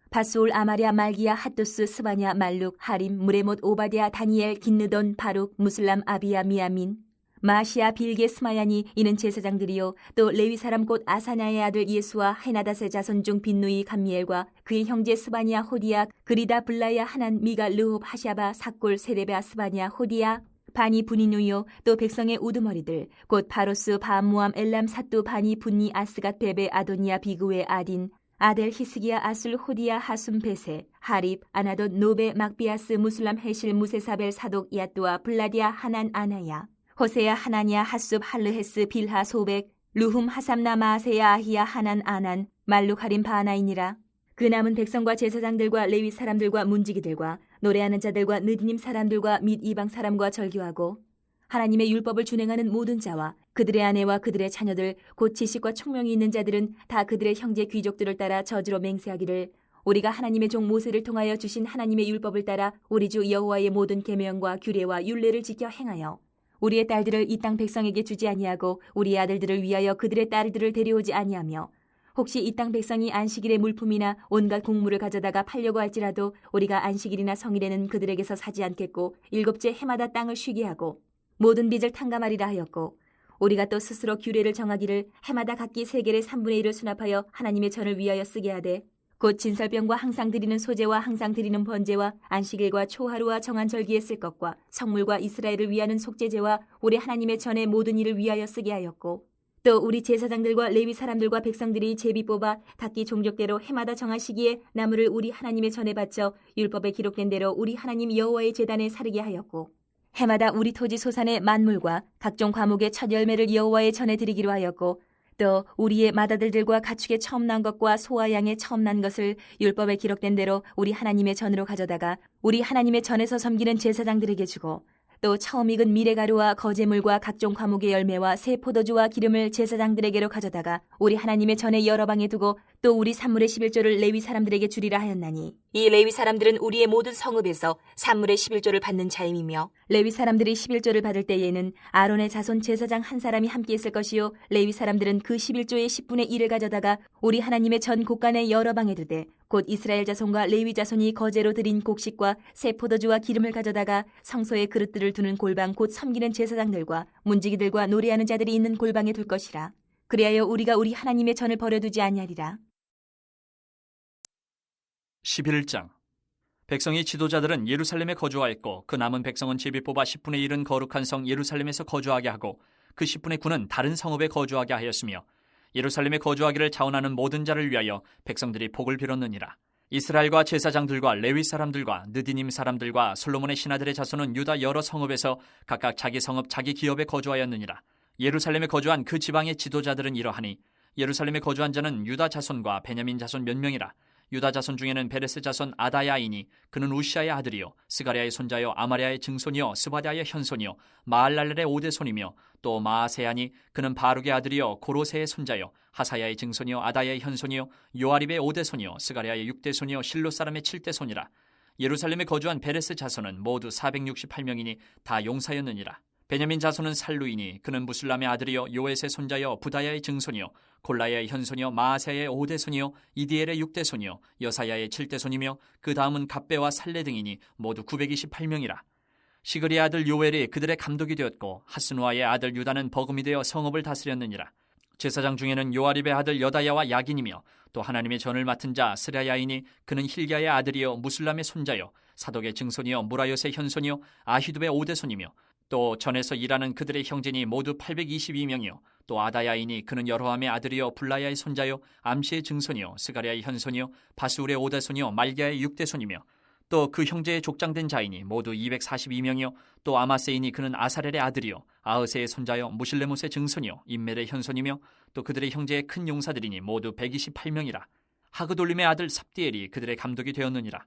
바스올, 아마랴, 말기야, 핫두스, 스바냐, 말룩, 하림, 무레못, 오바댜, 다니엘, 긴느돈, 바룩, 무슬람, 아비야, 미야민, 마시아, 빌게, 스마야니. 이는 제사장들이요 또 레위 사람 곧 아사냐의 아들 예수와 헤나닷의 자손 중 빈누이, 감미엘과 그의 형제 스바냐, 호디야, 그리다, 블라야, 하난, 미가, 르홉, 하샤바, 사골, 세레베아, 스바냐, 호디야, 바니, 분이누요 또 백성의 우두머리들 곧 바로스, 바모암, 엘람, 사뚜, 바니, 분니, 아스갓, 베베, 아도니아, 비그웨, 아딘, 아델, 히스기야, 아술, 호디야, 하숨, 베세, 하립, 아나돗, 노베, 막비아스, 무슬람, 헤실, 무세사벨, 사독, 야뚜아, 블라디아, 하난, 아나야, 호세야, 하나냐, 핫숲, 할르헤스, 빌하, 소백, 루훔, 하삼나, 마세야, 아히야, 하난, 아난, 말룩, 하림, 바나이니라. 그 남은 백성과 제사장들과 레위 사람들과 문지기들과 노래하는 자들과 느디님 사람들과 및 이방 사람과 절교하고 하나님의 율법을 준행하는 모든 자와 그들의 아내와 그들의 자녀들 곧 지식과 총명이 있는 자들은 다 그들의 형제 귀족들을 따라 저주로 맹세하기를 우리가 하나님의 종 모세를 통하여 주신 하나님의 율법을 따라 우리 주 여호와의 모든 계명과 규례와 율례를 지켜 행하여 우리의 딸들을 이 땅 백성에게 주지 아니하고 우리의 아들들을 위하여 그들의 딸들을 데려오지 아니하며 혹시 이 땅 백성이 안식일의 물품이나 온갖 곡물을 가져다가 팔려고 할지라도 우리가 안식일이나 성일에는 그들에게서 사지 않겠고 일곱째 해마다 땅을 쉬게 하고 모든 빚을 탕감하리라 하였고 우리가 또 스스로 규례를 정하기를 해마다 각기 세겔의 3분의 1을 수납하여 하나님의 전을 위하여 쓰게 하되 곧 진설병과 항상 드리는 소제와 항상 드리는 번제와 안식일과 초하루와 정한 절기에 쓸 것과 성물과 이스라엘을 위하는 속죄제와 우리 하나님의 전의 모든 일을 위하여 쓰게 하였고 또 우리 제사장들과 레위 사람들과 백성들이 제비 뽑아 각기 종족대로 해마다 정한 시기에 나무를 우리 하나님의 전에 바쳐 율법에 기록된 대로 우리 하나님 여호와의 제단에 사르게 하였고 해마다 우리 토지 소산의 만물과 각종 과목의 첫 열매를 여호와의 전에 드리기로 하였고 또 우리의 맏아들들과 가축의 처음 난 것과 소와 양의 처음 난 것을 율법에 기록된 대로 우리 하나님의 전으로 가져다가 우리 하나님의 전에서 섬기는 제사장들에게 주고 또 처음 익은 미레가루와 거제물과 각종 과목의 열매와 새 포도주와 기름을 제사장들에게로 가져다가 우리 하나님의 전에 여러 방에 두고 또 우리 산물의 11조를 레위 사람들에게 주리라 하였나니 이 레위 사람들은 우리의 모든 성읍에서 산물의 11조를 받는 자임이며 레위 사람들이 11조를 받을 때에는 아론의 자손 제사장 한 사람이 함께 있을 것이요 레위 사람들은 그 11조의 10분의 1을 가져다가 우리 하나님의 전 곳간의 여러 방에 두되 곧 이스라엘 자손과 레위 자손이 거제로 드린 곡식과 새 포도주와 기름을 가져다가 성소의 그릇들을 두는 골방 곧 섬기는 제사장들과 문지기들과 노래하는 자들이 있는 골방에 둘 것이라. 그리하여 우리가 우리 하나님의 전을 버려두지 아니하리라. 11장. 백성의 지도자들은 예루살렘에 거주하였고 그 남은 백성은 제비 뽑아 10분의 1은 거룩한 성 예루살렘에서 거주하게 하고 그 10분의 9는 다른 성읍에 거주하게 하였으며 예루살렘에 거주하기를 자원하는 모든 자를 위하여 백성들이 복을 빌었느니라. 이스라엘과 제사장들과 레위 사람들과 느디님 사람들과 솔로몬의 신하들의 자손은 유다 여러 성읍에서 각각 자기 성읍 자기 기업에 거주하였느니라. 예루살렘에 거주한 그 지방의 지도자들은 이러하니 예루살렘에 거주한 자는 유다 자손과 베냐민 자손 몇 명이라. 유다 자손 중에는 베레스 자손 아다야이니 그는 우시아의 아들이요 스가랴의 손자요 아마랴의 증손이요 스바랴의 현손이요 마알랄렐의 오대손이며 또 마아세야니 그는 바룩의 아들이요 고로세의 손자요 하사야의 증손이요 아다야의 현손이요 요아립의 오대손이요 스가랴의 육대손이요 실로 사람의 칠대손이라. 예루살렘에 거주한 베레스 자손은 모두 468명이니 다 용사였느니라. 베냐민 자손은 살루이니 그는 무술람의 아들이요 요엣의 손자요 부다야의 증손이요 골라야의 현손이요 마아세야의 오대손이요 이디엘의 육대손이요 여사야의 칠대손이며 그 다음은 갑배와 살레 등이니 모두 928명이라. 시그리의 아들 요엘이 그들의 감독이 되었고 하스누아의 아들 유다는 버금이 되어 성읍을 다스렸느니라. 제사장 중에는 요아립의 아들 여다야와 야긴이며 또 하나님의 전을 맡은 자 스라야이니 그는 힐기야의 아들이요 무술람의 손자요 사독의 증손이요 무라요스의 현손이요 아히두의 오대손이며 또 전에서 일하는 그들의 형제니 모두 822명이요 또 아다야이니 그는 여로함의 아들이요 불라야의 손자요 암시의 증손이요 스가랴의 현손이요 바스울의 오대손이요 말기야의 육대손이며 또 그 형제의 족장된 자이니 모두 242명이요 또 아마세이니 그는 아사렐의 아들이요 아흐세의 손자요 무실레못의 증손이요 임멜의 현손이며 또 그들의 형제의 큰 용사들이니 모두 128명이라. 하그돌림의 아들 삽디엘이 그들의 감독이 되었느니라.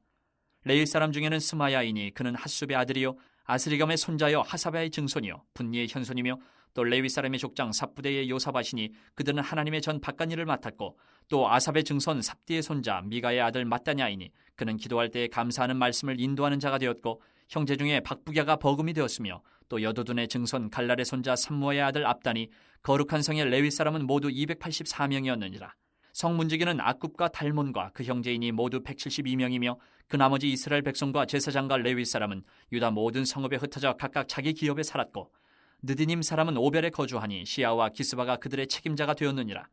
레일 사람 중에는 스마야이니 그는 핫숲의 아들이요 아스리감의 손자여 하사바의 증손이요 분니의 현손이며 또 레위 사람의 족장 삽부대의 요사바시니 그들은 하나님의 전 바깥일을 맡았고 또 아삽의 증손 삽디의 손자 미가의 아들 mat다냐이니 그는 기도할 때에 감사하는 말씀을 인도하는 자가 되었고 형제 중에 박부갸가 버금이 되었으며 또 여도둔의 증손 갈랄의 손자 삼무아의 아들 압단이 거룩한 성의 레위 사람은 모두 284명이었느니라. 성문지기는 아굽과 달몬과 그 형제인이 모두 172명이며 그 나머지 이스라엘 백성과 제사장과 레위 사람은 유다 모든 성읍에 흩어져 각각 자기 기업에 살았고 느디님 사람은 오벨에 거주하니 시아와 기스바가 그들의 책임자가 되었느니라.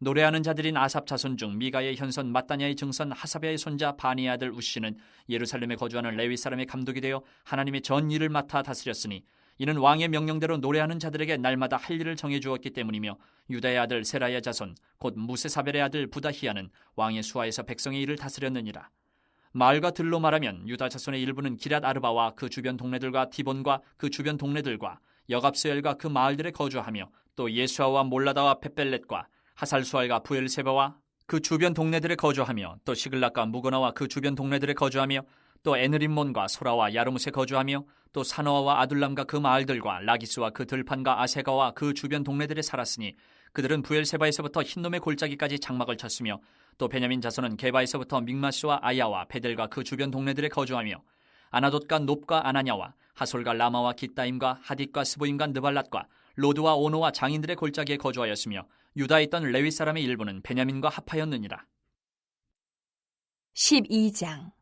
노래하는 자들인 아삽 자손 중 미가의 현손 mat다냐의 증손 하사베의 손자 바니의 아들 우시는 예루살렘에 거주하는 레위 사람의 감독이 되어 하나님의 전 일을 맡아 다스렸으니 이는 왕의 명령대로 노래하는 자들에게 날마다 할 일을 정해주었기 때문이며 유다의 아들 세라의 자손 곧 무세사벨의 아들 부다히야는 왕의 수하에서 백성의 일을 다스렸느니라. 마을과 들로 말하면 유다 자손의 일부는 기럇 아르바와 그 주변 동네들과 디본과 그 주변 동네들과 여갑스엘과 그 마을들에 거주하며 또 예수아와 몰라다와 벳벨렛과 하살수알과 부엘세바와 그 주변 동네들에 거주하며 또 시글락과 무거나와 그 주변 동네들에 거주하며 또 에느림몬과 소라와 야르뭇에 거주하며 또 사노아와 아둘람과 그 마을들과 라기스와 그 들판과 아세가와 그 주변 동네들에 살았으니 그들은 부엘세바에서부터 흰놈의 골짜기까지 장막을 쳤으며 또 베냐민 자손은 게바에서부터 믹마스와 아야와 베델과 그 주변 동네들에 거주하며 아나돗과 높과 아나냐와 하솔과 라마와 기따임과 하딧과 스보임과 느발랏과 로드와 오노와 장인들의 골짜기에 거주하였으며 유다에 있던 레위 사람의 일부는 베냐민과 합하였느니라. 12장.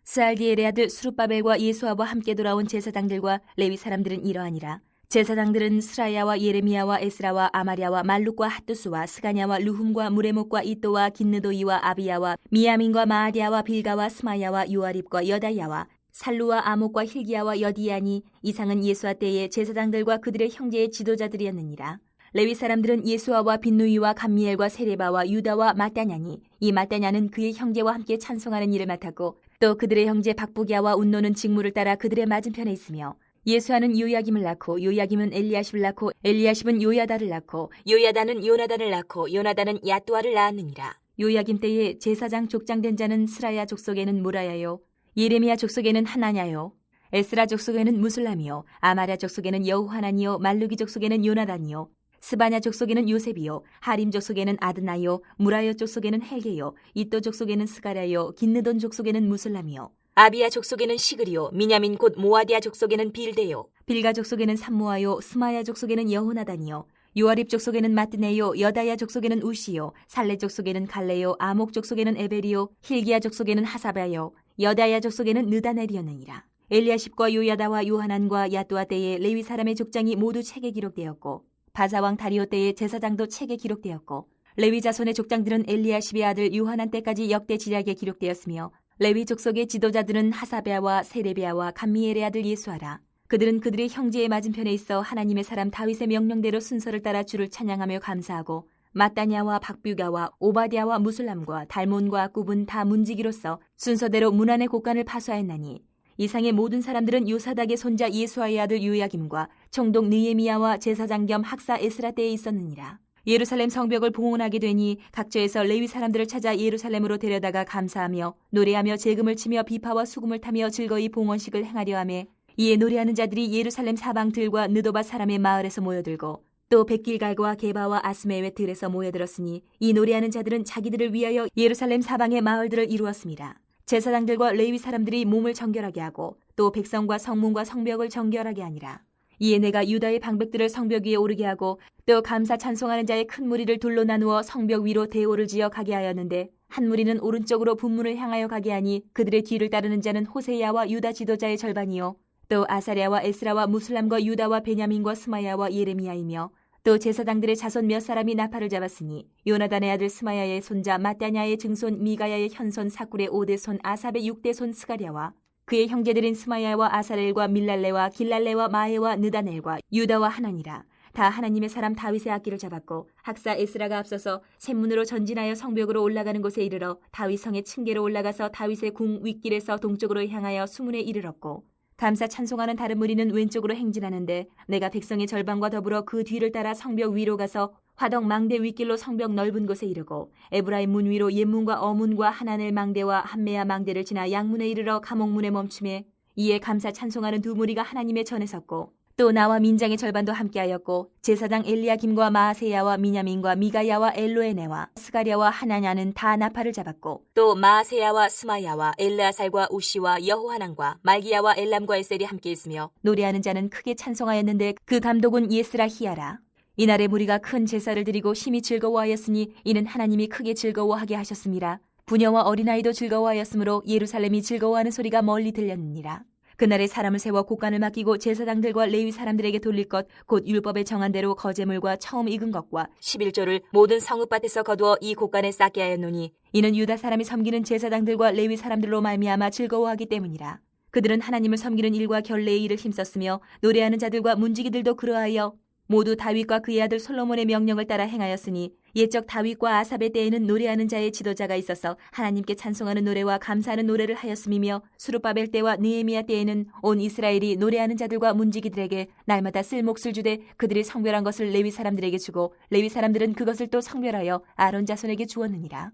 스알디엘의 아들 스룹바벨과 예수아와 함께 돌아온 제사장들과 레위 사람들은 이러하니라. 제사장들은 스라야와 예레미야와 에스라와 아마랴와 말룩과 핫두스와 스가냐와 루훔과 무레목과 이또와 긴느도이와 아비야와 미야민과 마아디아와 빌가와 스마야와 요아립과 여다야와 살루와 아목과 힐기야와 여디야니 이상은 예수아 때의 제사장들과 그들의 형제의 지도자들이었느니라. 레위 사람들은 예수아와 빈누이와 감미엘과 세레바와 유다와 마따냐니 이 마따냐는 그의 형제와 함께 찬송하는 일을 맡았고 또 그들의 형제 박부기야와 운노는 직무를 따라 그들의 맞은편에 있으며 예수아는 요야김을 낳고 요야김은 엘리야십을 낳고 엘리야십은 요야다를 낳고 요야다는 요나단을 낳고 요나단은 야뚜아를 낳았느니라. 요야김 때에 제사장 족장된 자는 스라야 족속에는 무라야요 예레미야 족속에는 하나냐요 에스라 족속에는 무슬람이요 아마랴 족속에는 여호하나니요 말루기 족속에는 요나단이요 스바냐 족속에는 요셉이요 하림 족속에는 아드나요 무라여 족속에는 헬게요 이또 족속에는 스가랴요 긴느돈 족속에는 무슬람이요 아비야 족속에는 시그리요 미냐민 곧 모아디아 족속에는 빌데요 빌가 족속에는 삼모아요 스마야 족속에는 여호나단이요 요아립 족속에는 마뜨네요 여다야 족속에는 우시요 살레 족속에는 갈레요 아목 족속에는 에베리요 힐기야 족속에는 하사바요 여다야 족속에는 느다넬이었느니라. 엘리야십과 요야다와 요하난과 야뚜아 때에 레위 사람의 족장이 모두 책에 기록되었고 바사왕 다리오 때의 제사장도 책에 기록되었고 레위 자손의 족장들은 엘리야십의 아들 요하난 때까지 역대 지략에 기록되었으며 레위 족속의 지도자들은 하사베아와 세레베아와 감미엘의 아들 예수아라. 그들은 그들의 형제의 맞은편에 있어 하나님의 사람 다윗의 명령대로 순서를 따라 주를 찬양하며 감사하고 마따냐와 박뷰가와 오바댜와 무슬람과 달몬과 굽은 다 문지기로서 순서대로 문 안의 곳간을 파수하였나니 이상의 모든 사람들은 요사닥의 손자 예수아의 아들 요야김과 총독 느헤미야와 제사장 겸 학사 에스라 때에 있었느니라. 예루살렘 성벽을 봉헌하게 되니 각처에서 레위 사람들을 찾아 예루살렘으로 데려다가 감사하며 노래하며 제금을 치며 비파와 수금을 타며 즐거이 봉헌식을 행하려 하며 이에 노래하는 자들이 예루살렘 사방들과 느도바 사람의 마을에서 모여들고 또 백길갈과 게바와 아스메웻 들에서 모여들었으니 이 노래하는 자들은 자기들을 위하여 예루살렘 사방의 마을들을 이루었습니다. 제사장들과 레위 사람들이 몸을 정결하게 하고 또 백성과 성문과 성벽을 정결하게 하니라. 이에 내가 유다의 방백들을 성벽 위에 오르게 하고 또 감사 찬송하는 자의 큰 무리를 둘로 나누어 성벽 위로 대오를 지어 가게 하였는데 한 무리는 오른쪽으로 분문을 향하여 가게 하니 그들의 뒤를 따르는 자는 호세야와 유다 지도자의 절반이요 또 아사랴와 에스라와 무슬람과 유다와 베냐민과 스마야와 예레미야이며 또 제사장들의 자손 몇 사람이 나팔을 잡았으니 요나단의 아들 스마야의 손자 마따냐의 증손 미가야의 현손 사꿀의 5대손 아삽의 6대손 스가랴와 그의 형제들인 스마야와 아사렐과 밀랄레와 길랄레와 마에와 느다넬과 유다와 하나니라. 다 하나님의 사람 다윗의 악기를 잡았고 학사 에스라가 앞서서 샘문으로 전진하여 성벽으로 올라가는 곳에 이르러 다윗 성의 층계로 올라가서 다윗의 궁 윗길에서 동쪽으로 향하여 수문에 이르렀고 감사 찬송하는 다른 무리는 왼쪽으로 행진하는데 내가 백성의 절반과 더불어 그 뒤를 따라 성벽 위로 가서 화덕 망대 윗길로 성벽 넓은 곳에 이르고 에브라임 문 위로 옛문과 어문과 하나넬 망대와 한메야 망대를 지나 양문에 이르러 감옥문에 멈춤에 이에 감사 찬송하는 두 무리가 하나님의 전에 섰고 또 나와 민장의 절반도 함께하였고 제사장 엘리야김과 마아세야와 미냐민과 미가야와 엘로에네와 스가랴와 하나냐는 다 나팔을 잡았고 또 마아세야와 스마야와 엘르아살과 우시와 여호하난과 말기야와 엘람과 에셀이 함께 있으며 노래하는 자는 크게 찬송하였는데 그 감독은 예스라 히야라. 이날의 무리가 큰 제사를 드리고 심히 즐거워하였으니 이는 하나님이 크게 즐거워하게 하셨습니다. 부녀와 어린아이도 즐거워하였으므로 예루살렘이 즐거워하는 소리가 멀리 들렸느니라. 그날에 사람을 세워 곳간을 맡기고 제사장들과 레위 사람들에게 돌릴 것 곧 율법에 정한 대로 거제물과 처음 익은 것과 11조를 모든 성읍밭에서 거두어 이 곳간에 쌓게 하였노니 이는 유다 사람이 섬기는 제사장들과 레위 사람들로 말미암아 즐거워하기 때문이라. 그들은 하나님을 섬기는 일과 결례의 일을 힘썼으며 노래하는 자들과 문지기들도 그러하여 모두 다윗과 그의 아들 솔로몬의 명령을 따라 행하였으니 옛적 다윗과 아삽의 때에는 노래하는 자의 지도자가 있어서 하나님께 찬송하는 노래와 감사하는 노래를 하였음이며 수르바벨 때와 느헤미야 때에는 온 이스라엘이 노래하는 자들과 문지기들에게 날마다 쓸 몫을 주되 그들이 성별한 것을 레위 사람들에게 주고 레위 사람들은 그것을 또 성별하여 아론 자손에게 주었느니라.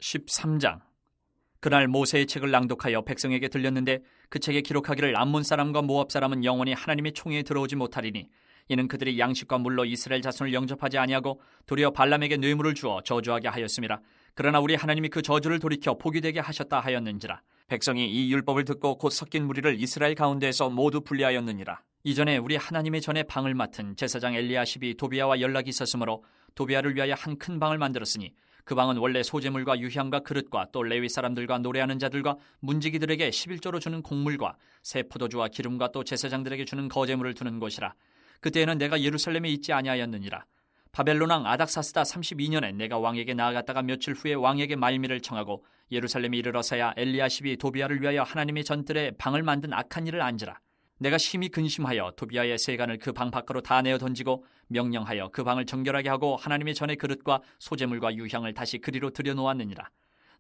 13장. 그날 모세의 책을 낭독하여 백성에게 들렸는데 그 책에 기록하기를 암몬 사람과 모압 사람은 영원히 하나님의 총회에 들어오지 못하리니 이는 그들이 양식과 물로 이스라엘 자손을 영접하지 아니하고 도리어 발람에게 뇌물을 주어 저주하게 하였음이라. 그러나 우리 하나님이 그 저주를 돌이켜 복이 되게 하셨다 하였는지라. 백성이 이 율법을 듣고 곧 섞인 무리를 이스라엘 가운데에서 모두 분리하였느니라. 이전에 우리 하나님의 전에 방을 맡은 제사장 엘리야십이 도비야와 연락이 있었으므로 도비야를 위하여 한 큰 방을 만들었으니 그 방은 원래 소재물과 유향과 그릇과 또 레위 사람들과 노래하는 자들과 문지기들에게 11조로 주는 곡물과 새 포도주와 기름과 또 제사장들에게 주는 거제물을 두는 곳이라. 그때에는 내가 예루살렘에 있지 아니하였느니라. 바벨론 왕 아닥사스다 32년에 내가 왕에게 나아갔다가 며칠 후에 왕에게 말미를 청하고 예루살렘에 이르러서야 엘리야십이 도비야를 위하여 하나님의 전뜰에 방을 만든 악한 일을 안지라. 내가 심히 근심하여 도비아의 세간을 그 방 밖으로 다 내어 던지고 명령하여 그 방을 정결하게 하고 하나님의 전의 그릇과 소재물과 유향을 다시 그리로 들여놓았느니라.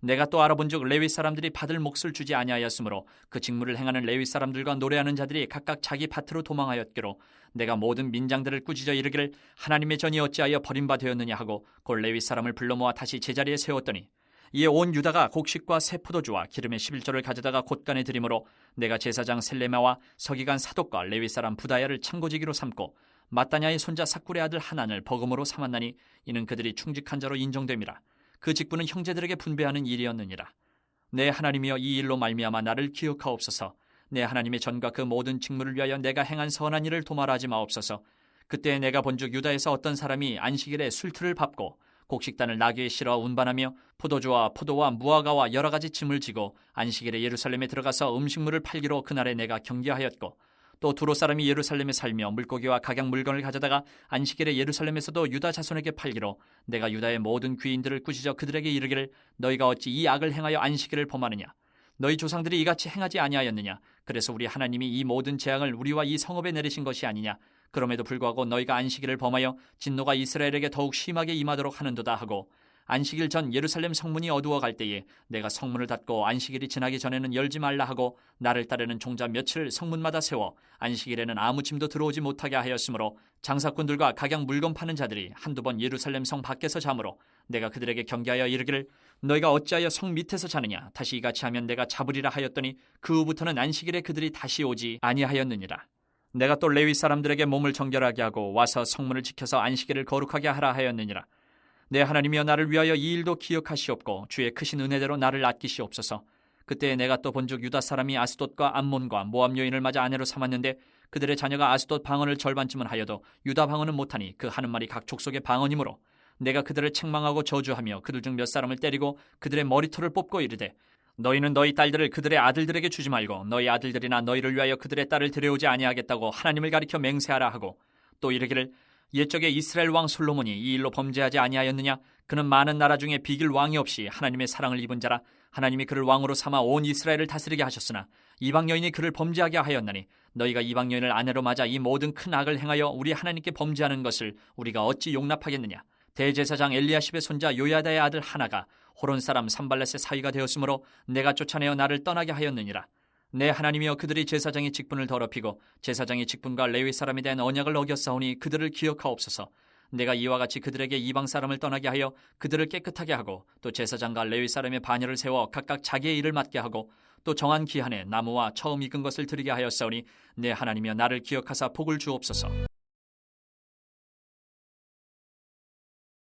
내가 또 알아본즉 레위 사람들이 받을 몫을 주지 아니하였으므로 그 직무를 행하는 레위 사람들과 노래하는 자들이 각각 자기 밭으로 도망하였기로 내가 모든 민장들을 꾸짖어 이르기를 하나님의 전이 어찌하여 버림바 되었느냐 하고 곧 레위 사람을 불러 모아 다시 제자리에 세웠더니 이에 온 유다가 곡식과 새 포도주와 기름의 11조를 가져다가 곳간에 드림으로 내가 제사장 셀레마와 서기관 사독과 레위 사람 부다야를 창고지기로 삼고 마따냐의 손자 삭굴의 아들 하난을 버금으로 삼았나니 이는 그들이 충직한 자로 인정됨이라. 그 직분은 형제들에게 분배하는 일이었느니라. 내 하나님이여 이 일로 말미암아 나를 기억하옵소서. 내 하나님의 전과 그 모든 직무를 위하여 내가 행한 선한 일을 도말하지 마옵소서. 그때 내가 본즉 유다에서 어떤 사람이 안식일에 술틀을 밟고 곡식단을 나귀에 실어 운반하며 포도주와 포도와 무화과와 여러 가지 짐을 지고 안식일에 예루살렘에 들어가서 음식물을 팔기로 그날에 내가 경계하였고 또 두로 사람이 예루살렘에 살며 물고기와 각양 물건을 가져다가 안식일에 예루살렘에서도 유다 자손에게 팔기로 내가 유다의 모든 귀인들을 꾸짖어 그들에게 이르기를 너희가 어찌 이 악을 행하여 안식일을 범하느냐. 너희 조상들이 이같이 행하지 아니하였느냐. 그래서 우리 하나님이 이 모든 재앙을 우리와 이 성읍에 내리신 것이 아니냐. 그럼에도 불구하고 너희가 안식일을 범하여 진노가 이스라엘에게 더욱 심하게 임하도록 하는도다 하고 안식일 전 예루살렘 성문이 어두워 갈 때에 내가 성문을 닫고 안식일이 지나기 전에는 열지 말라 하고 나를 따르는 종자 며칠 성문마다 세워 안식일에는 아무 짐도 들어오지 못하게 하였으므로 장사꾼들과 각양 물건 파는 자들이 한두 번 예루살렘 성 밖에서 자므로 내가 그들에게 경계하여 이르기를 너희가 어찌하여 성 밑에서 자느냐. 다시 이같이 하면 내가 잡으리라 하였더니 그 후부터는 안식일에 그들이 다시 오지 아니하였느니라. 내가 또 레위 사람들에게 몸을 정결하게 하고 와서 성문을 지켜서 안식일을 거룩하게 하라 하였느니라. 내 하나님이여 나를 위하여 이 일도 기억하시옵고 주의 크신 은혜대로 나를 아끼시옵소서. 그때 내가 또 본즉 유다 사람이 아스돗과 암몬과 모압 여인을 맞아 아내로 삼았는데 그들의 자녀가 아스돗 방언을 절반쯤은 하여도 유다 방언은 못하니 그 하는 말이 각 족속의 방언이므로 내가 그들을 책망하고 저주하며 그들 중 몇 사람을 때리고 그들의 머리털을 뽑고 이르되 너희는 너희 딸들을 그들의 아들들에게 주지 말고 너희 아들들이나 너희를 위하여 그들의 딸을 데려오지 아니하겠다고 하나님을 가리켜 맹세하라 하고 또 이르기를 옛적에 이스라엘 왕 솔로몬이 이 일로 범죄하지 아니하였느냐. 그는 많은 나라 중에 비길 왕이 없이 하나님의 사랑을 입은 자라. 하나님이 그를 왕으로 삼아 온 이스라엘을 다스리게 하셨으나 이방 여인이 그를 범죄하게 하였나니 너희가 이방 여인을 아내로 맞아 이 모든 큰 악을 행하여 우리 하나님께 범죄하는 것을 우리가 어찌 용납하겠느냐. 대제사장 엘리야십의 손자 요야다의 아들 하나가 호론 사람 산발렛의 사위가 되었으므로 내가 쫓아내어 나를 떠나게 하였느니라. 내 하나님이여 그들이 제사장의 직분을 더럽히고 제사장의 직분과 레위 사람에 대한 언약을 어겼사오니 그들을 기억하옵소서. 내가 이와 같이 그들에게 이방 사람을 떠나게 하여 그들을 깨끗하게 하고 또 제사장과 레위 사람의 반열을 세워 각각 자기의 일을 맡게 하고 또 정한 기한에 나무와 처음 익은 것을 드리게 하였사오니 내 하나님이여 나를 기억하사 복을 주옵소서.